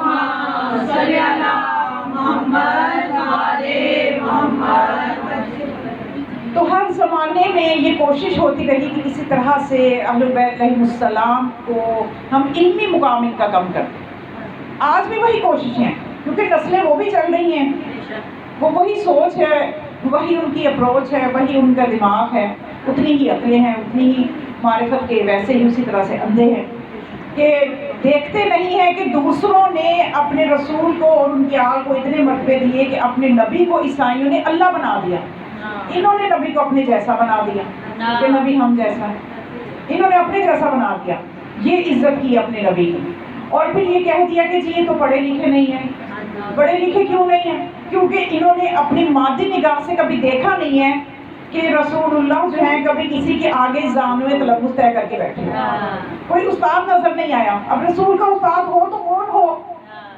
صلی علی محمد وعلی محمد. تو ہر زمانے میں یہ کوشش ہوتی رہی کہ کسی طرح سے اہل بیت علیہ السلام کو ہم علمی مقام ان کا کم کرتے. آج بھی وہی کوششیں ہیں کیونکہ نسلیں وہ بھی چل رہی ہیں، وہ وہی سوچ ہے، وہی ان کی اپروچ ہے، وہی ان کا دماغ ہے، اتنی ہی عقلیں ہیں، اتنی ہی معرفت کے ویسے ہی اسی طرح سے اندھے ہیں کہ دیکھتے نہیں ہیں کہ دوسروں نے اپنے رسول کو اور ان کی آل کو اتنے مرتبے دیے کہ اپنے نبی کو عیسائیوں نے اللہ بنا دیا، انہوں نے نبی کو اپنے جیسا بنا دیا کہ نبی ہم جیسا ہے، انہوں نے اپنے جیسا بنا دیا، یہ عزت کی اپنے نبی کی، اور پھر یہ کہہ دیا کہ جی یہ تو پڑھے لکھے نہیں ہیں۔ پڑھے لکھے کیوں نہیں ہیں؟ کیونکہ انہوں نے اپنی مادی نگاہ سے کبھی دیکھا نہیں ہے کہ رسول اللہ جو ہیں کبھی کسی کے آگے زانوے تلفظ طے کر کے بیٹھے، کوئی استاد نظر نہیں آیا۔ اب رسول کا استاد ہو تو کون ہو،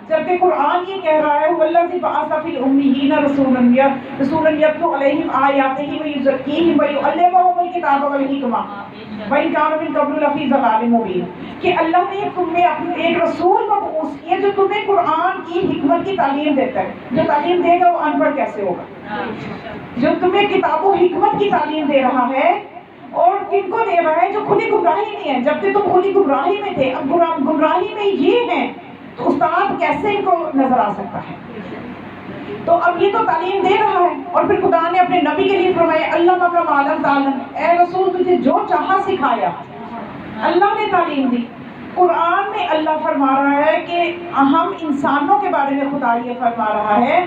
جبکہ قرآن یہ کہہ رہا ہے وَالَّذِي بَعَثَ فِي الْأُمِّيِّينَ رَسُولًا يَتْلُو عَلَيْهِمْ آيَاتِهِ وَيُزَكِّيهِمْ وَيُعَلِّمُهُمُ الْكِتَابَ وَالْحِكْمَةَ وَإِن كَانُوا مِن قَبْلُ لَفِي ضَلَالٍ مُبِينٍ، کہ اللہ نے تم میں اپنے ایک رسول مبعوث کیا جو تمہیں قرآن کی حکمت کی تعلیم دیتا ہے۔ جو تعلیم دے گا وہ ان پڑھ کیسے ہوگا؟ جو تمہیں کتاب و حکمت کی تعلیم دے رہا ہے، اور کن کو دے رہا ہے؟ جو کھلی گمراہی میں ہے۔ جب تک تم کھلی گمراہی میں تھے، اب گمراہی میں یہ ہیں تو استاد کیسے ان کو نظر آ سکتا ہے؟ تو اب یہ تو تعلیم دے رہا ہے، اور پھر خدا نے اپنے نبی کے لیے فرمایا اللہ کا ما لم تعلم، اے رسول تجھے جو چاہا سکھایا، اللہ نے تعلیم دی۔ قرآن میں اللہ فرما رہا ہے کہ ہم انسانوں کے بارے میں خدا یہ فرما رہا ہے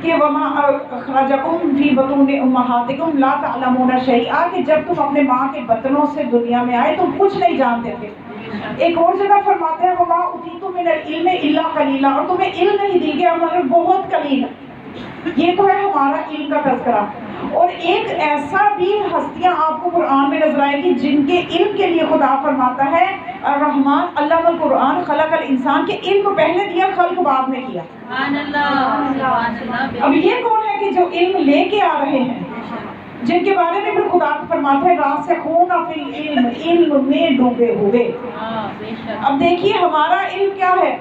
کہ وما اخرجکم فی بطون امہاتکم لا تعلمون شیئا، کہ جب تم اپنے ماں کے بطنوں سے دنیا میں آئے تم کچھ نہیں جانتے تھے۔ ایک اور جگہ فرماتے ہیں وما اوتیتم من العلم الا قلیلا، اور تمہیں علم نہیں دی گیا مگر بہت قلیل۔ یہ تو ہے ہمارا علم کا تذکرہ۔ اور ایک ایسا بھی ہستیاں آپ کو قرآن میں نظر آئیں گی جن کے علم کے لیے خدا فرماتا ہے الرحمن علم القرآن خلق الانسان، کے علم پہلے دیا خلق بعد میں کیا۔ اب یہ کون ہے کہ جو علم لے کے آ رہے ہیں، جن کے بارے میں پھر خدا فرماتا ہے راسخون فی العلم، علم میں ڈوبے ہوئے۔ اب دیکھیے ہمارا علم کیا ہے۔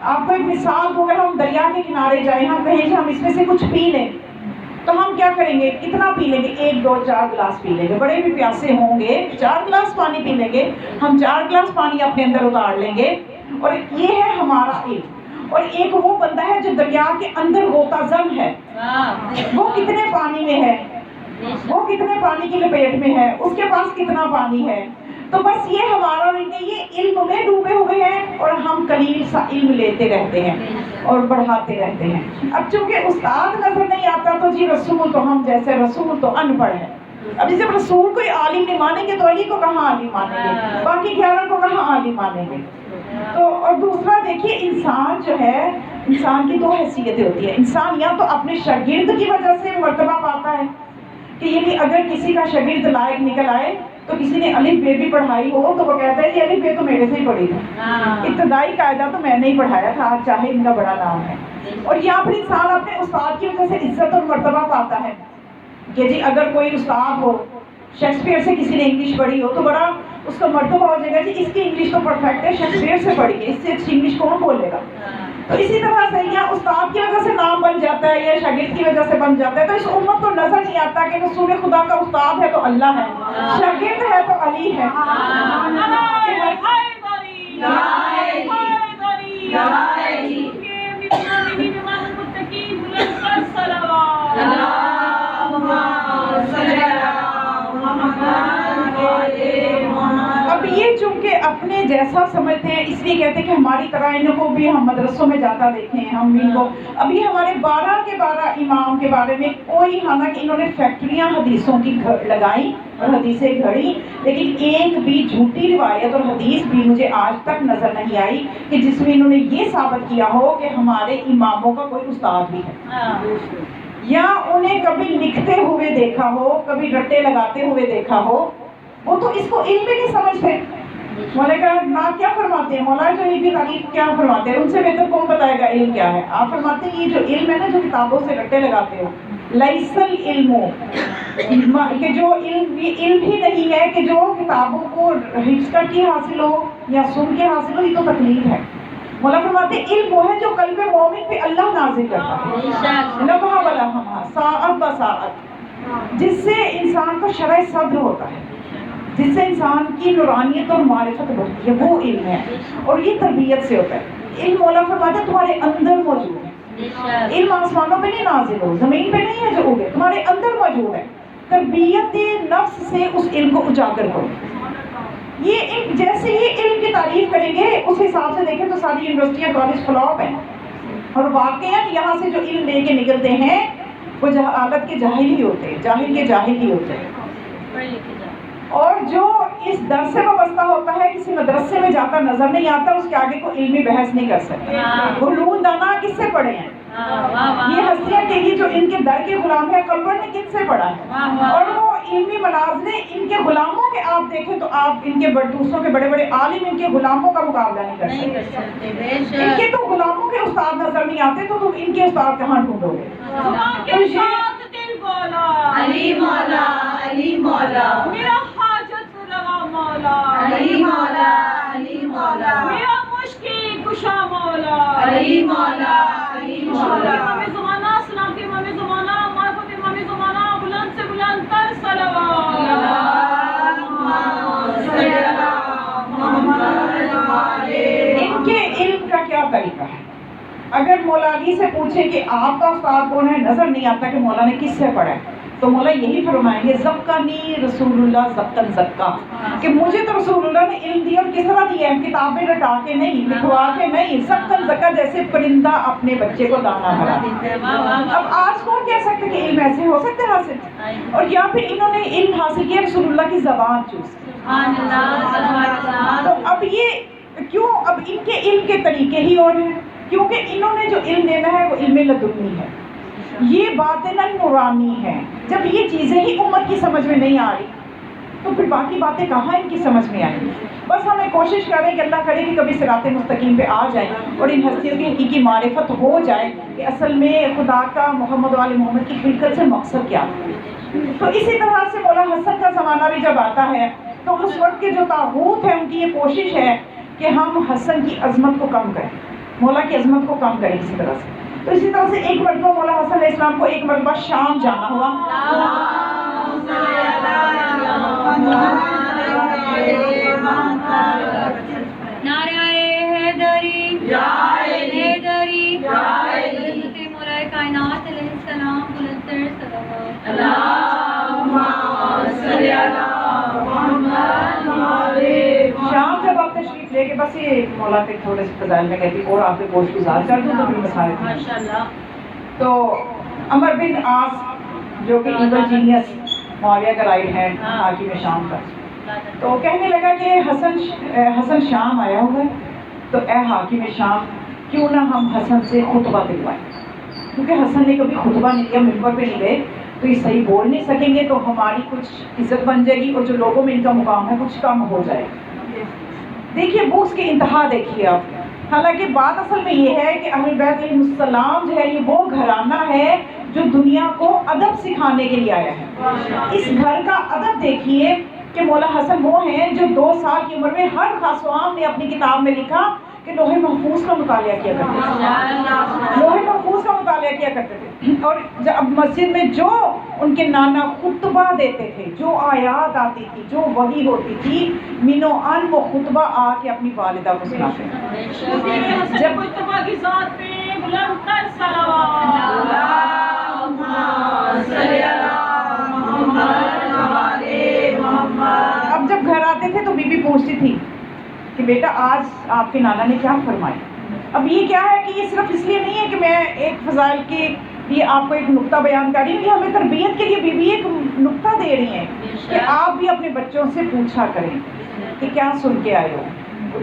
آپ کو ایک مثال دوں، اگر ہم دریا کے کنارے جائیں، ہم کہیں کہ ہم اس میں سے کچھ پی لیں تو ہم کیا کریں گے؟ کتنا پی لیں گے؟ 1 2 4 گلاس پی لیں گے، بڑے بھی پیاسے ہوں گے 4 گلاس پانی پی لیں گے، ہم 4 گلاس پانی اپنے اندر اتار لیں گے، اور یہ ہے ہمارا علم۔ اور ایک وہ بندہ ہے جو دریا کے اندر غوطہ زن ہے، وہ کتنے پانی میں ہے، وہ کتنے پانی کی لپیٹ میں ہے، اس کے پاس کتنا پانی ہے۔ تو بس یہ ہمارا یہ علم میں ڈوبے ہوئے ہیں، اور ہم قلیل سا علم لیتے رہتے ہیں اور بڑھاتے رہتے ہیں۔ اب چونکہ استاد نظر نہیں آتا تو جی رسول تو ہم جیسے رسول تو ان پڑھ ہے۔ اب جب رسول کوئی عالم نہیں مانیں گے تو علی کو کہاں عالم مانیں گے، باقی 11 کو کہاں عالم مانیں گے۔ تو اور دوسرا دیکھیے انسان جو ہے، انسان کی 2 حیثیتیں ہوتی ہیں۔ انسان یا تو اپنے شاگرد کی وجہ سے مرتبہ پاتا ہے کہ یعنی اگر کسی کا شاگرد لائق نکل آئے تو کسی نے الف بے بھی پڑھائی ہو تو وہ کہتا ہے یہ الف بے تو میرے سے ہی پڑھی تھی، ابتدائی قاعدہ تو میں نے ہی پڑھایا تھا، آج چاہے ان کا بڑا نام ہے۔ اور یہاں پر انسان اپنے استاد کی وجہ سے عزت اور مرتبہ پاتا ہے کہ جی اگر کوئی استاد ہو، شیکسپیئر سے کسی نے انگلش پڑھی ہو تو بڑا اس کا مرتبہ ہو جائے گا جی اس کی انگلش تو پرفیکٹ ہے، شیکسپیئر سے پڑھی ہے، اس سے اچھی انگلش کون بولے گا۔ تو اسی طرح سے یا استاد کی وجہ سے نام بن جاتا ہے یا شاگرد کی وجہ سے بن جاتا ہے۔ تو اس امت کو نظر نہیں آتا کہ رسول خدا کا استاد ہے تو اللہ ہے، شاگرد ہے تو علی ہے۔ اب یہ چونکہ اپنے جیسا سمجھتے ہیں اس لیے کہتے ہیں کہ ہماری طرح ان کو بھی ہم مدرسوں میں جاتا دیکھیں، ہم ان کو ابھی ہمارے 12 کے 12 امام کے بارے میں کوئی، حالانکہ انہوں نے فیکٹریاں حدیثوں کی لگائیں اور حدیثیں گھڑی، لیکن ایک بھی جھوٹی روایت اور حدیث بھی مجھے آج تک نظر نہیں آئی کہ جس میں انہوں نے یہ ثابت کیا ہو کہ ہمارے اماموں کا کوئی استاد بھی ہے، یا انہیں کبھی لکھتے ہوئے دیکھا ہو، کبھی رٹے لگاتے ہوئے دیکھا ہو۔ وہ تو اس کو علم بھی نہیں سمجھتے۔ مولانا کیا فرماتے ہیں، مولانا جو علم تعریف کیا فرماتے ہیں، ان سے بہتر کون بتائے گا علم کیا ہے۔ آپ فرماتے ہیں یہ جو علم ہے نا جو کتابوں سے رٹے لگاتے ہو، لیس العلم، کہ جو علم ہی نہیں ہے کہ جو کتابوں کو حفظ کر کے حاصل ہو یا سن کے حاصل ہو، یہ تو تکلیف ہے۔ مولا فرماتے ہیں علم وہ ہے جو قلب مومن پہ اللہ نازل کرتا ہے، لمحہ بلمحہ، ساعت بساعت، جس سے انسان کو شرح صدر ہوتا ہے، جس سے انسان کی نورانیت اور معرفت بڑھتی ہے، وہ علم ہے، اور یہ تربیت سے ہوتا ہے۔ علم مولا فرماتے ہیں تمہارے اندر موجود ہے، علم آسمانوں پہ نہیں نازل ہو، زمین پہ نہیں ہے جو اگے، تمہارے اندر موجود ہے۔ تربیت نفس سے اس علم کو اجاگر کرو۔ یہ علم، جیسے ہی علم کی تعریف کریں گے اس حساب سے دیکھیں تو ساری یونیورسٹیاں کالج فلاپ ہیں، اور واقعا یہاں سے جو علم لے کے نکلتے ہیں وہ جہالت کے جاہل ہی ہوتے ہیں، جاہل کے جاہل ہی ہوتے ہیں۔ اور جو اس در سے وابستہ ہوتا ہے کسی مدرسے میں جاتا نظر نہیں آتا، اس کے آگے کوئی علمی بحث نہیں کر سکتا۔ علوم دانا کس سے پڑھے ہیں؟ یہ ہستیاں کہ یہ جو ان کے در کے غلام ہیں، قمر نے کن سے پڑھا ہے؟ اور وہ علمی مناظرے ان کے غلاموں کے آپ دیکھیں تو آپ ان کے دوسروں کے بڑے بڑے عالم ان کے غلاموں کا مقابلہ نہیں کر سکتے۔ ان کے تو غلاموں کے استاد نظر نہیں آتے تو تم ان کے استاد کہاں ڈھونڈو گے؟ علی مولا، علی مولا، میرا حاجت روا مولا، علی مولا، علی مولا، میرا مشکل کشا مولا، علی مولا، علی مولا، امام زمانہ، سلام کے امام زمانہ، معرفت امام زمانہ، بلند سے بلند تر صلوات۔ ان کے علم کا کیا طریقہ ہے؟ اگر مولا علی سے پوچھیں کہ آپ کا استاد کون ہے، نظر نہیں آتا کہ مولا نے کس سے پڑھا ہے، تو مولا یہی فرمائیں گے زکانی رسول اللہ زکن زکا، کہ مجھے تو رسول اللہ نے علم دیا، اور کس طرح دیا ہے؟ کتابیں رٹا کے نہیں، لکھوا کے نہیں، زکن زکا جیسے پرندہ اپنے بچے کو دانا بھرا۔ اب آج کون کہہ سکتے کہ علم ایسے ہو سکتے حاصل؟ اور یا پھر انہوں نے علم حاصل کیا رسول اللہ کی زبان چوز کی۔ تو اب یہ کیوں؟ اب ان کے علم کے طریقے ہی اور ہیں، کیونکہ انہوں نے جو علم دینا ہے وہ علم لدنی ہے، یہ باطناً نورانی ہے۔ جب یہ چیزیں ہی امت کی سمجھ میں نہیں آ رہی تو پھر باقی باتیں کہاں ان کی سمجھ میں آئیں گی؟ بس ہمیں کوشش کریں کہ اللہ کرے کہ کبھی صراط مستقیم پہ آ جائیں اور ان ہستیوں کی حقیقی معرفت ہو جائے کہ اصل میں خدا کا محمد و آل محمد کی خلقت سے مقصد کیا ہے۔ تو اسی طرح سے مولا حسن کا زمانہ بھی جب آتا ہے تو اس وقت کے جو طاغوت ہیں ان کی یہ کوشش ہے کہ ہم حسن کی عظمت کو کم کریں، مولا کی عظمت کو کم کریں اسی طرح سے۔ تو اسی طرح سے ایک مرتبہ مولا حسن علیہ السلام کو ایک مرتبہ شام جانا ہوا۔ نعرہ حیدری، حیدری، حضرت مولا کائنات علیہ السلام بلندتر صلوات۔ شام جب آپ تشریف لے کے بس یہ مولا کے تھوڑے سے فضائل میں کہتی اور آپ کے گوشت گزار کر دوں تو بھی مسائل تھے۔ ماشاءاللہ۔ تو عمر بن عاص جو کہ ایگل جینیس معاویہ کا رائٹ ہینڈ حاکم شام کا، تو کہنے لگا کہ حسن شام آیا ہوا ہے، تو اے حاکم شام کیوں نہ ہم حسن سے خطبہ دلوائیں، کیونکہ حسن نے کبھی خطبہ نہیں دیا، ممبر پہ نہیں گئے تو یہ صحیح بول نہیں سکیں گے، تو ہماری کچھ عزت بن جائے گی اور جو لوگوں میں ان کا مقام ہے کچھ کم ہو جائے گا۔ دیکھیے بغض کی انتہا دیکھیے آپ۔ حالانکہ بات اصل میں یہ ہے کہ اہل بیت علیہ السلام جو ہے یہ وہ گھرانہ ہے جو دنیا کو ادب سکھانے کے لیے آیا ہے۔ اس گھر کا ادب دیکھیے کہ مولا حسن وہ ہیں جو 2 سال کی عمر میں ہر خاص و عام نے اپنی کتاب میں لکھا کہ لوح محفوظ کا مطالعہ کیا کرتے تھے، لوح محفوظ کا مطالعہ کیا کرتے تھے، اور جب مسجد میں جو ان کے نانا خطبہ دیتے تھے، جو آیات آتی تھی، جو وحی ہوتی تھی، منو ان وہ خطبہ آ کے اپنی والدہ کو سناتے تھے۔ جب خطبہ کی ذات پہ بلند تر صلوات۔ اب جب گھر آتے تھے تو بی بی پوچھتی تھی کہ بیٹا آج آپ کے نانا نے کیا فرمایا۔ اب یہ کیا ہے کہ یہ صرف اس لیے نہیں ہے کہ میں ایک فضائل کے لیے آپ کو ایک نقطہ بیان کر رہی ہوں، یہ ہمیں تربیت کے لیے بی بی ایک نقطہ دے رہی ہیں کہ آپ بھی اپنے بچوں سے پوچھا کریں کہ کیا سن کے آئے ہو،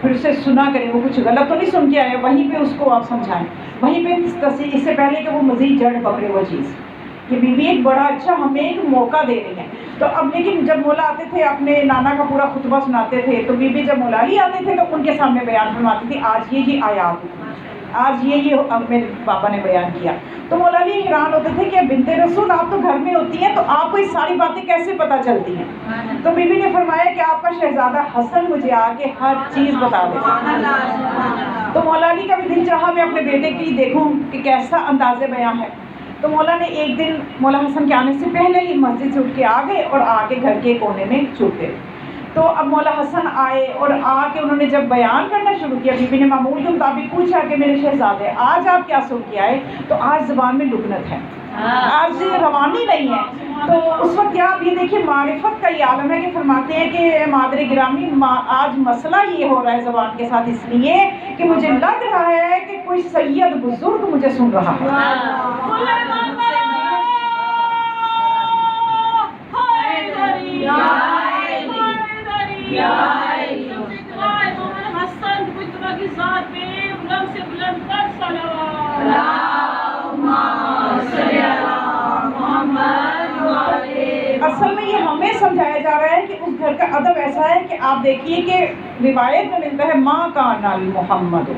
پھر اسے سنا کریں، وہ کچھ غلط تو نہیں سن کے آئے، وہیں پہ اس کو آپ سمجھائیں، وہیں پہ اس سے پہلے کہ وہ مزید جڑ پکڑے وہ چیز۔ کہ بی بی ایک بڑا اچھا ہمیں ایک موقع دے رہی ہیں۔ تو اب لیکن جب مولا آتے تھے اپنے نانا کا پورا خطبہ سناتے تھے تو بی بی جب مولا علی آتے تھے تو ان کے سامنے بیان فرماتی تھی آج یہ آیات، آج یہ میرے پاپا نے بیان کیا۔ تو مولا علی حیران ہوتے تھے کہ بنت رسول آپ تو گھر میں ہوتی ہیں تو آپ کو یہ ساری باتیں کیسے پتہ چلتی ہیں؟ تو بی بی نے فرمایا کہ آپ کا شہزادہ حسن مجھے آ کے ہر چیز بتا دیتا۔ تو مولا علی کا بھی دل چاہا میں اپنے بیٹے کی دیکھوں کہ کیسا انداز بیان ہے۔ تو مولا نے ایک دن مولا حسن کے آنے سے پہلے ہی مسجد سے اٹھ کے آ گئے اور آ کے گھر کے کونے میں چھپتے۔ تو اب مولا حسن آئے اور آ کے انہوں نے جب بیان کرنا شروع کیا، بی بی نے معمول کے مطابق پوچھا کہ میرے شہزادے آج آپ کیا سن کے آئے؟ تو آج زبان میں لکنت ہے، آج روانی نہیں ہے۔ تو اس وقت کیا آپ یہ دیکھیے معرفت کا یہ عالم ہے کہ فرماتے ہیں کہ مادر گرامی آج مسئلہ یہ ہو رہا ہے زبان کے ساتھ اس لیے کہ مجھے لگ رہا ہے کہ کوئی سید بزرگ مجھے سن رہا ہے۔ اصل میں یہ ہمیں سمجھایا جا رہا ہے کہ اس گھر کا ادب ایسا ہے کہ آپ دیکھیے کہ روایت میں ملتا ہے ماں کانا محمد ہو،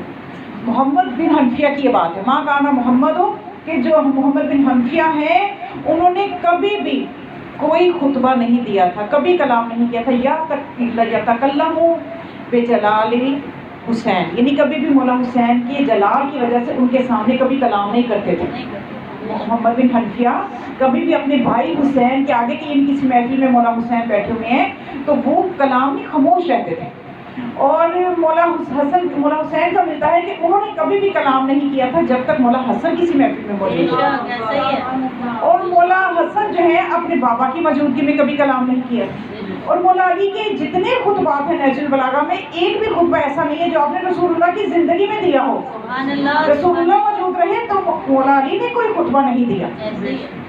محمد بن حنفیہ کی یہ بات ہے، ماں کانا محمد ہو، کہ جو محمد بن حنفیہ ہیں انہوں نے کبھی بھی کوئی خطبہ نہیں دیا تھا، کبھی کلام نہیں کیا تھا، یا تکلموا بجلال حسین، یعنی کبھی بھی مولا حسین کی جلال کی وجہ سے ان کے سامنے کبھی کلام نہیں کرتے تھے۔ محمد بن حنفیہ کبھی بھی اپنے بھائی حسین کے آگے کہ کسی محفل میں مولا حسین بیٹھے ہوئے ہیں تو وہ کلام میں خاموش رہتے تھے۔ اور مولا حسین کا ملتا ہے کہ انہوں نے کبھی بھی کلام نہیں کیا تھا جب تک مولا حسن کسی محفل میں موجود تھے، اور مولا حسن جو ہے اپنے بابا کی موجودگی میں کبھی کلام نہیں کیا۔ اور مولا علی کے جتنے خطبات ہیں نہج البلاغہ میں ایک بھی خطبہ ایسا نہیں ہے جو آپ نے رسول اللہ کی زندگی میں دیا ہو، رسول اللہ موجود رہے تو مولا علی نے کوئی خطبہ نہیں دیا۔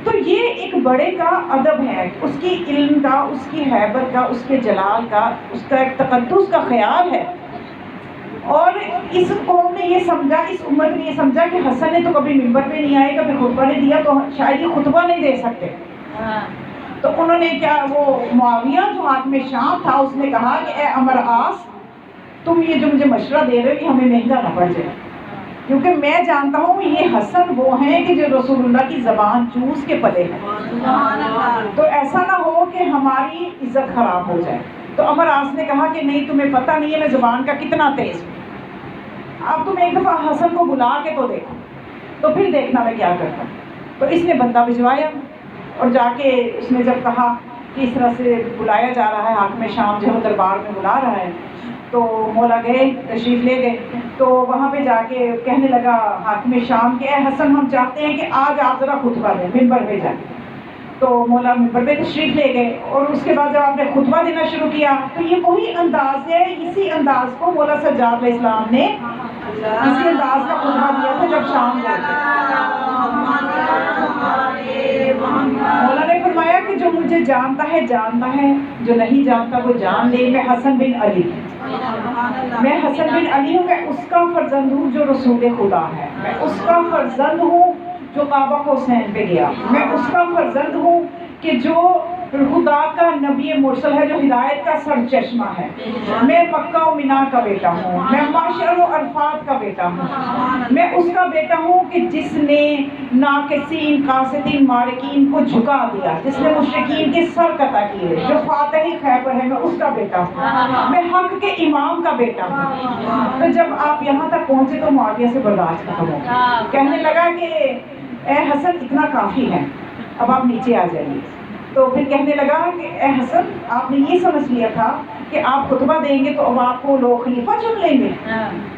تو یہ ایک بڑے کا ادب ہے، اس کی علم کا، اس کی ہیبت کا، اس کے جلال کا، اس کا ایک تقدس کا خیال ہے۔ اور اس قوم نے یہ سمجھا، اس امت نے یہ سمجھا کہ حسن نے تو کبھی ممبر پہ نہیں آئے، کبھی خطبہ نہیں دیا تو شاید یہ خطبہ نہیں دے سکتے۔ تو انہوں نے کیا، وہ معاویہ جو حاکم شام تھا اس نے کہا کہ اے عمر عاص، تم یہ جو مجھے مشورہ دے رہے ہو یہ ہمیں مہنگا نہ پڑ جائے، کیونکہ میں جانتا ہوں یہ حسن وہ ہیں کہ جو رسول اللہ کی زبان چوس کے پلے ہیں، تو ایسا نہ ہو کہ ہماری عزت خراب ہو جائے۔ تو عمر عاص نے کہا کہ نہیں، تمہیں پتہ نہیں ہے میں زبان کا کتنا تیز ہوں، اب تم ایک دفعہ حسن کو بلا کے تو دیکھو، تو پھر دیکھنا میں کیا کرتا ہوں۔ تو اس نے بندہ بھجوایا اور جا کے اس نے جب کہا کہ اس طرح سے بلایا جا رہا ہے، حاکم شام جو ہے دربار میں بلا رہا ہے، تو مولا گئے، تشریف لے گئے، تو وہاں پہ جا کے کہنے لگا حاکم شام کہ اے حسن، ہم چاہتے ہیں کہ آج آپ ذرا خطبہ دیں، ممبر پہ جائیں۔ تو مولا ممبر پہ تشریف لے گئے، اور اس کے بعد جب آپ نے خطبہ دینا شروع کیا تو یہ وہی انداز ہے، اسی انداز کو مولا سجاد علیہ السلام نے اسی انداز کا خطبہ دیا تھا جب شام گئے تھے۔ مولا نے فرمایا کہ جو مجھے جانتا ہے، جو نہیں جانتا وہ جان لے، میں حسن بن علی ہوں، میں حسن بن علی ہوں، میں اس کا فرزند ہوں جو رسول خدا ہے، میں اس کا فرزند ہوں جو کعبہ حسین پہ گیا، میں اس کا فرزند ہوں کہ جو خدا کا نبی مرسل ہے، جو ہدایت کا سر چشمہ ہے، میں مکہ و مینا کا بیٹا ہوں، میں معشر و عرفات کا بیٹا ہوں، میں اس کا بیٹا ہوں کہ جس نے ناقصین، قاصدین، مارکین کو جھکا دیا، جس نے مشرکین کے سر قطع کیے، جو فاتح خیبر ہے، میں اس کا بیٹا ہوں، میں حق کے امام کا بیٹا ہوں۔ تو جب آپ یہاں تک پہنچے تو معاویہ سے برداشت ختم ہو گیا، کہنے لگا کہ اے حسن اتنا کافی ہے، اب آپ نیچے آ جائیے۔ تو پھر کہنے لگا کہ اے حسن، آپ نے یہ سمجھ لیا تھا کہ آپ خطبہ دیں گے تو اب آپ کو لوگ خلیفہ چن لیں گے،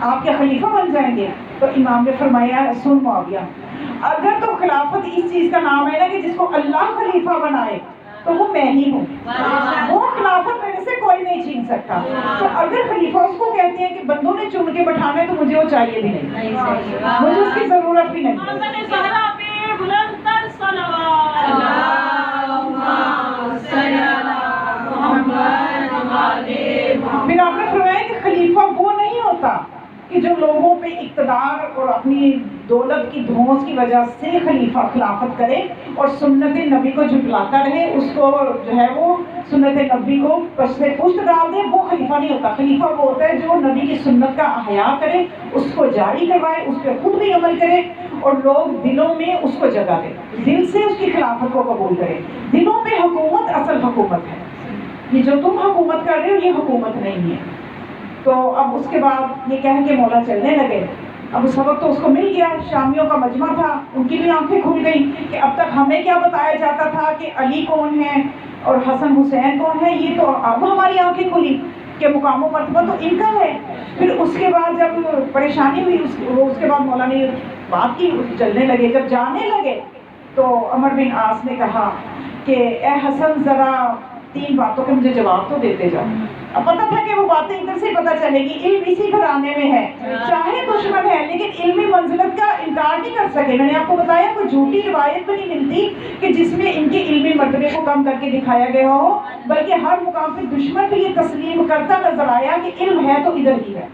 آپ کے خلیفہ بن جائیں گے۔ تو امام نے فرمایا سن معاویہ، اگر تو خلافت اس چیز کا نام ہے نا کہ جس کو اللہ خلیفہ بنائے تو وہ میں ہی ہوں، وہ خلافت میرے سے کوئی نہیں چھین سکتا۔ تو اگر خلیفہ اس کو کہتے ہیں کہ بندوں نے چن کے بٹھانا ہے تو مجھے وہ چاہیے بھی نہیں، مجھے اس کی ضرورت بھی نہیں۔ پھر آپ نے فرمایا کہ خلیفہ وہ نہیں ہوتا کہ جو لوگوں پہ اقتدار اور اپنی دولت کی دھونس کی وجہ سے خلیفہ خلافت کرے اور سنت نبی کو جھٹلاتا رہے، اس کو جو ہے وہ سنت نبی کو پشت ڈال دے، وہ خلیفہ نہیں ہوتا۔ خلیفہ وہ ہوتا ہے جو نبی کی سنت کا احیاء کرے، اس کو جاری کروائے، اس پہ خود بھی عمل کرے، اور لوگ دلوں میں اس کو جگہ دے، دل سے اس کی خلافت کو قبول کرے۔ دلوں پہ حکومت اصل حکومت ہے، یہ جو تم حکومت کر رہے ہو یہ حکومت نہیں ہے۔ تو اب اس کے بعد یہ کہہ کے مولا چلنے لگے۔ اب اس وقت تو اس کو مل گیا، شامیوں کا مجمع تھا، ان کی بھی آنکھیں کھل گئی کہ اب تک ہمیں کیا بتایا جاتا تھا کہ علی کون ہے، اور حسن حسین کون ہے؟ یہ تو اب ہماری آنکھیں کھلی کہ مقام و مرتبہ تو ان کا ہے۔ پھر اس کے بعد جب پریشانی ہوئی اس کے بعد مولا نے بات کی، چلنے لگے، جب جانے لگے تو عمر بن عاص نے کہا کہ اے حسن ذرا 3 باتوں کے مجھے جواب تو دیتے جاؤ۔ اب پتہ تھا کہ وہ باتیں ادھر سے پتہ چلے گی، علم اسی گھرانے میں ہے، چاہے دشمن ہے لیکن علمی منزلت کا انکار نہیں کر سکے۔ میں نے آپ کو بتایا کوئی جھوٹی روایت بھی نہیں ملتی کہ جس میں ان کے علمی مرتبے کو کم کر کے دکھایا گیا ہو، بلکہ ہر مقام پہ دشمن بھی یہ تسلیم کرتا نظر آیا کہ علم ہے تو ادھر ہی ہے۔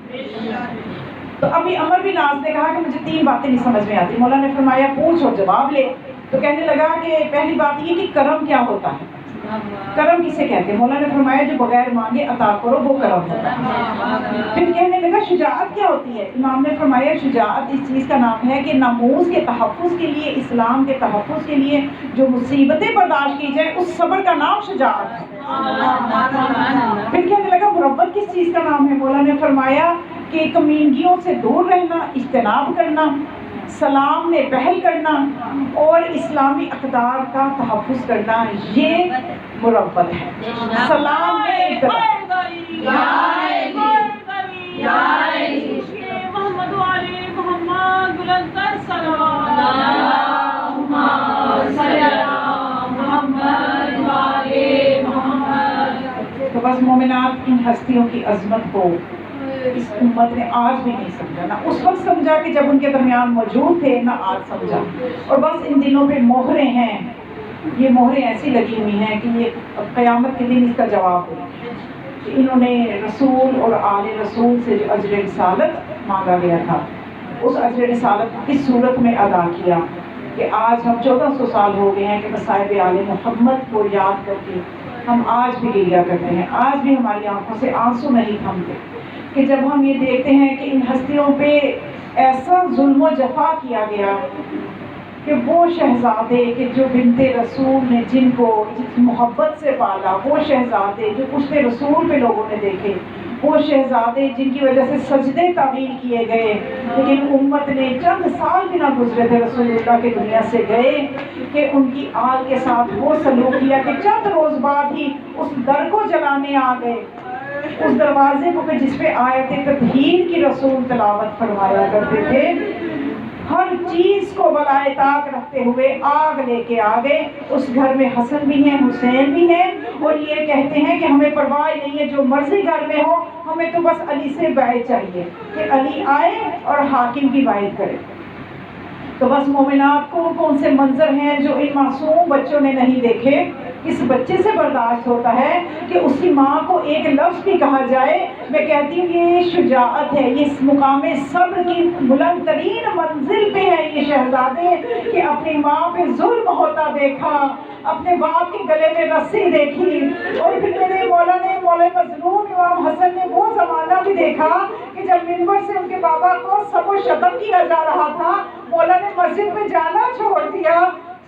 تو ابھی عمر بن عاص نے کہا کہ مجھے 3 باتیں نہیں سمجھ میں آتی۔ مولا نے فرمایا پوچھ اور جواب لے۔ تو کہنے لگا کہ پہلی بات یہ کہ کرم کیا ہوتا ہے، کرم کسے کہتے ہیں؟ مولا نے فرمایا جو بغیر مانگے عطا کرو وہ کرم ہوتا ہے۔ پھر کہنے لگا شجاعت کیا ہوتی ہے؟ امام نے فرمایا شجاعت اس چیز کا نام ہے کہ ناموس کے تحفظ کے لیے، اسلام کے تحفظ کے لیے جو مصیبتیں برداشت کی جائیں اس صبر کا نام شجاعت ہے۔ پھر کہنے لگا مروت کس چیز کا نام ہے؟ مولا نے فرمایا کہ کمینگیوں سے دور رہنا، اجتناب کرنا، سلام میں پہل کرنا اور اسلامی اقدار کا تحفظ کرنا، یہ مروت ہے۔ سلام میں اقدار، محمد علی محمد بلندر صلوات تو بس مومنات ان ہستیوں کی عظمت کو اس امت نے آج بھی نہیں سمجھا، نہ اس وقت سمجھا کہ جب ان کے درمیان موجود تھے، نہ آج سمجھا۔ اور بس ان دنوں پہ مہریں ہیں، یہ مہریں ایسی لگی ہوئی ہیں کہ یہ قیامت کے دن اس کا جواب دیں کہ انہوں نے رسول اور آل رسول سے جو اجر رسالت مانگا گیا تھا اس اجر رسالت کو کس صورت میں ادا کیا کہ آج ہم 1400 سال ہو گئے ہیں کہ مصائب آل محمد کو یاد کر کے ہم آج بھی گریہ کرتے ہیں، آج بھی ہماری آنکھوں سے آنسو نہیں تھمتے کہ جب ہم یہ دیکھتے ہیں کہ ان ہستیوں پہ ایسا ظلم و جفا کیا گیا کہ وہ شہزادے کہ جو بنت رسول نے جن کو جس محبت سے پالا، وہ شہزادے جو پشت رسول پہ لوگوں نے دیکھے، وہ شہزادے جن کی وجہ سے سجدے تعمیل کیے گئے، لیکن امت نے چند سال بھی نہ گزرے تھے رسول اللہ کے دنیا سے گئے کہ ان کی آل کے ساتھ وہ سلوک کیا کہ چند روز بعد ہی اس در کو جلانے آ گئے، اس دروازے کو کہ جس پہ آیت تطہیر کی رسول تلاوت فرمایا کرتے تھے، ہر چیز کو بالائے طاق رکھتے ہوئے آگ لے کے آ گئے۔ اس گھر میں حسن بھی ہیں، حسین بھی ہیں، اور یہ کہتے ہیں کہ ہمیں پرواہ نہیں ہے جو مرضی گھر میں ہو، ہمیں تو بس علی سے بیعت چاہیے کہ علی آئے اور حاکم کی بیعت کرے۔ تو بس مومنات کون سے منظر ہیں جو ان معصوم بچوں نے نہیں دیکھے؟ اس بچے سے برداشت ہوتا ہے کہ اس کی ماں کو ایک لفظ بھی کہا جائے، میں کہتی ہوں یہ شجاعت ہے، یہ اس مقام صبر کی بلند ترین منزل پہ ہے یہ شہزادے کہ اپنی ماں پہ ظلم ہوتا دیکھا، اپنے باپ کے گلے میں رسی دیکھی، اور پھر میرے مولا مظلوم امام حسن نے وہ زمانہ بھی دیکھا کہ جب منبر سے ان کے بابا کو سب و شتم کیا جا رہا تھا، مولا نے مسجد میں جانا چھوڑ دیا۔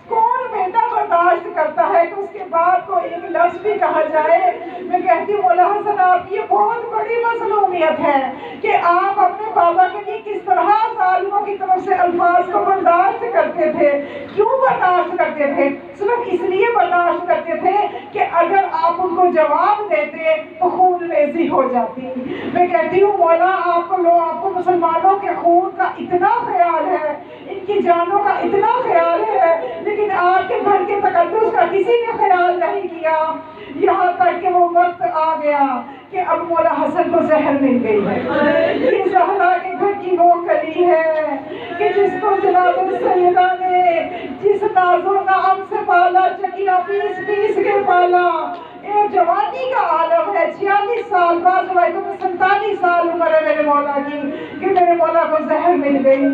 کون بیٹا برداشت کرتا ہے کہ اس کے بعد کو ایک لفظ بھی کہا جائے؟ میں کہتی ہوں مولا حسن آپ کی یہ بہت بڑی مظلومیت ہے کہ آپ اپنے بابا کے لیے کس طرح ظالموں کی طرف سے الفاظ کو برداشت کرتے تھے۔ کیوں برداشت کرتے تھے؟ صرف اس لیے برداشت کرتے تھے کہ اگر آپ ان کو جواب دیتے تو خون ریزی ہو جاتی۔ میں کہتی ہوں مولا آپ کو مسلمانوں کے خون کا اتنا خیال ہے، ان کی جانوں کا اتنا خیال ہے، لیکن آپ کے گھر کے تقدس کا کسی نے خیال نہیں کیا، یہاں تک کہ وہ وقت آ گیا کہ اب مولا حسن کو زہر مل گئی ہے۔ یہ زہرا کے گھر کی وہ کلی ہے کہ جس کو جناب سیدہ نے جس ناز و نعم سے پالا، چکیاں پیس پیس کے پالا، ایک جوانی کا عالم ہے، 46 سال، بعض روایتوں میں 47 سال عمر ہے میرے مولا کی، کہ میرے مولا کو زہر مل گئی،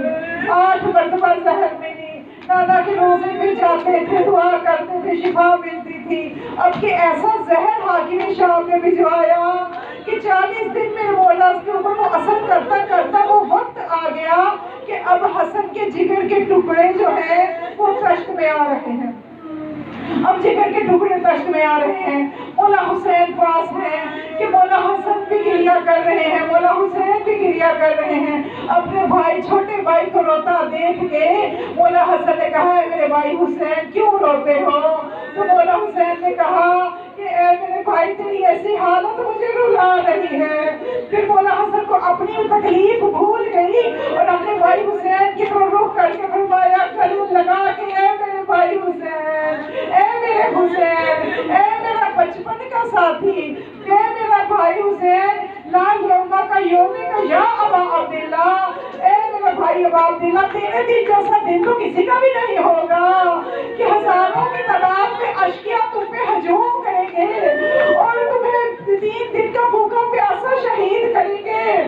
8 مرتبہ زہر ملی، نانا کے روزے پہ جاتے تھے، دعا کرتے تھے، شفا ملتی تھی، اب کہ ایسا زہر حاکم شام نے بھجوایا کہ 40 دن میں مولا کے اوپر وہ اثر کرتا کرتا وہ وقت آ گیا کہ اب حسن کے جگر کے ٹکڑے جو ہیں وہ تشت میں آ رہے ہیں، اب جگر کے ٹکڑے تشت میں آ رہے ہیں، مولا حسین پاس ہیں کہ مولا حسن بھی گریہ کر رہے ہیں، مولا حسین بھی گریہ کر رہے ہیں، اپنے بھائی چھوٹے بھائی کو روتا دیکھ کے مولا حسن نے کہا ہے میرے بھائی حسین کیوں روتے ہو؟ تو مولا حسین نے کہا کہ اے میرے بھائی تیری ایسی حالت مجھے رلا رہی ہے. پھر مولا حسن کو اپنی تکلیف بھول گئی اور اپنے بھائی حسین کی طرف رخ کر کے فرمایا کلمہ لگا کہ اے میرے بھائی حسین، اے میرے حسین، اے میرا بچپن کا ساتھی، اے میرا بھائی حسین، لا یوم کا یوم کا یا ابا عبداللہ، اے میرا بھائی ابا عبداللہ، تیرے دل جیسا دن تو کسی کا بھی نہیں ہوگا کہ ہزاروں کی تعداد میں اشکیا تم پہ ہجوم کریں گے اور تمہیں 3 دن کا بھوکا پیاسا شہید کریں گے.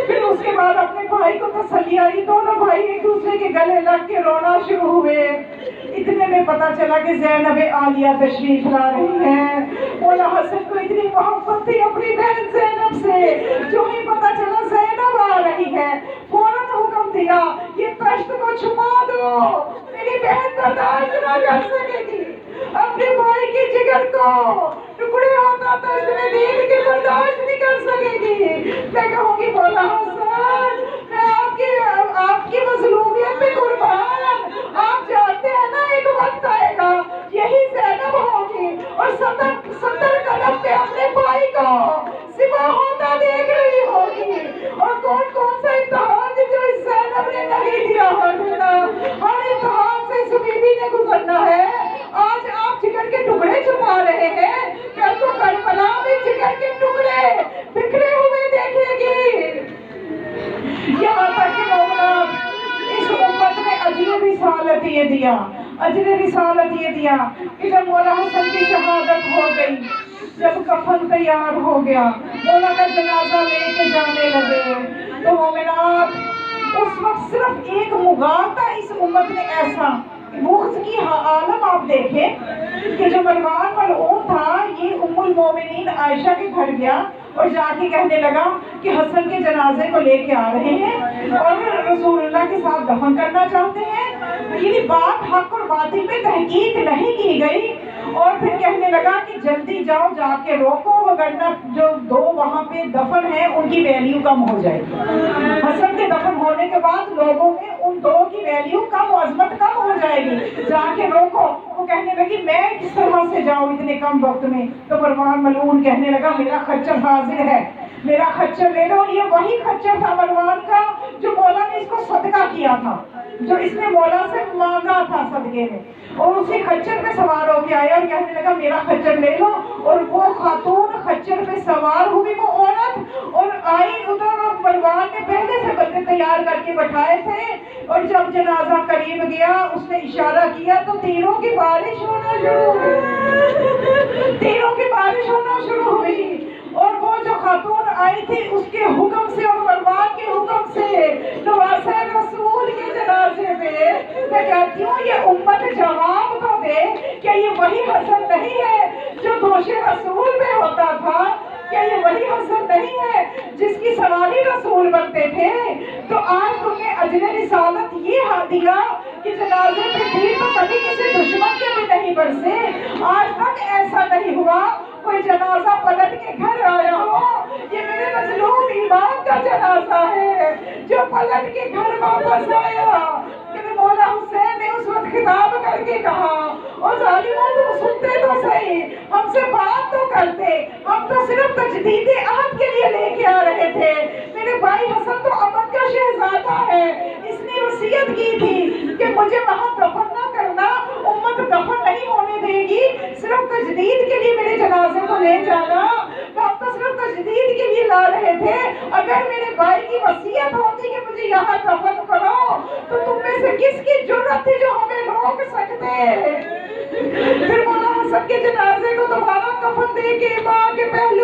پھر اس کے بعد اپنے بھائی کو تسلی آئی، دونوں بھائی ایک دوسرے کے گلے لگ کے رونا شروع ہوئے. اتنے میں پتا چلا کہ زینب عالیہ تشریف لا رہی ہیں. مولا حسن کو اتنی محبت تھی اپنی بہن زینب سے، جو ہی پتا چلا زینب آ رہی ہے فوراً حکم دیا یہ تشت کو چھپا دو، میری بہن برداشت نہ کر سکے گی. اپنے بھائی کی جگر کو ٹکڑے ہوتا تشت میں دیکھ کے برداشت نہیں کر سکے گی. میں کہوں گی مولا حسن، میں آپ کی مظلومیت پہ قربان. آپ جانتے ہیں نا ایک وقت آئے گا یہی زینب ہوگی اور 70 قدم پہ اپنے بھائی کو سپاہ ہوتا دیکھ رہی ہوگی. اور کون کون سا امتحان جو اس زینب نے نہیں دیا ہوگا، ہر امتحان سے اس بیوی نے گزرنا ہے. آج آپ جگر کے ٹکڑے چھپا رہے ہیں، کل کو کربلا میں جگر کے ٹکڑے بکھرے ہوئے دیکھے گی. یہاں تک کہ مومنات، اس امت نے اجر رسالت یہ دیا، اجر رسالت یہ دیا کہ جب مولا حسن کی شہادت ہو گئی، جب کفن تیار ہو گیا، مولا کا جنازہ لے کے جانے لگے، تو مومنات اس وقت صرف ایک مغالطہ اس امت نے ایسا، بغض کی عالم آپ دیکھیں کہ جو مروان ملعون تھا یہ ام المومنین عائشہ کے گھر گیا اور جا کے کہنے لگا کہ حسن کے جنازے کو لے کے آ رہے ہیں اور رسول اللہ کے ساتھ دفن کرنا چاہتے ہیں. یہ بات حق اور باطل پہ تحقیق نہیں کی گئی. اور پھر کہنے لگا کہ جلدی جاؤ جا کے روکو، وگرنہ جو 2 وہاں پہ دفن ہیں ان کی ویلیو کم ہو جائے گی. حسن کے دفن ہونے کے بعد لوگوں میں ان 2 کی ویلیو کم، عظمت کم ہو جائے گی، جا کے روکو. وہ کہنے لگی میں کس طرح سے جاؤں اتنے کم وقت میں؟ تو مروان ملعون کہنے لگا میرا خچر حاضر ہے، میرا خچر لے لو. اور یہ وہی خچر تھا مروان کا جو مولا نے اس کو صدقہ کیا تھا، جو اس نے مولا سے مانگا تھا صدقے میں. اور اسی خچر پہ سوار ہو کے آیا اور کہنے لگا میرا خچر لے لو. اور وہ خاتون خچر پہ سوار ہوئی، وہ عورت، اور آئی ادھر. اور مروان نے پہلے سے بندے تیار کر کے بٹھائے تھے. اور جب جنازہ قریب گیا اس نے اشارہ کیا تو تیروں کی بارش ہونا شروع ہوئی، تیروں کی بارش ہونا شروع ہوئی. اور وہ جو خاتون آئی تھی اس کے حکم سے اور مروان کے حکم سے نواسہ رسول کے جنازے میں، میں کہتی ہوں یہ امت جواب تو دے، کیا یہ وہی حسن نہیں ہے جو دوش رسول میں ہوتا تھا؟ کیا یہ وہی حسن نہیں ہے جس کی سواری رسول بنتے تھے؟ تو آج تم نے اجر رسالت یہ دیا کہ جنازے پہ تیر تو کبھی کسی دشمن کے بھی نہیں برسے. آج تک ایسا نہیں ہوا کوئی جنازہ پلٹ کے گھر آیا ہو. یہ میرے مظلوم امام کا جنازہ ہے جو پلٹ کے گھر واپس آیا. کہ مولا حسین نے اس وقت خطاب کر کے کہا او ظالموں تم سنتے تو صحیح، ہم سے بات تو کرتے، ہم تو صرف تجدید عہد کے لیے لے کے آ رہے تھے. میرے بھائی حسن تو امن کا شہزادہ ہے، اس نے وصیت کی تھی کہ مجھے وہاں دفن نہ کرنا، امت دفن نہیں ہونے دے گی، صرف تجدید کے لیے میرے جنازے کو لے جانا. ہم تو صرف تجدید کے لیے لا رہے تھے. اگر میرے بھائی کی وصیت ہوتی کہ مجھے یہاں دفن کرو تو تم میں سے کس کی جرأت تھی جو ہمیں روک سکتے؟ پھر مولا حسن کے جنازے کو دوبارہ کفن دے کے ماں کے پہلو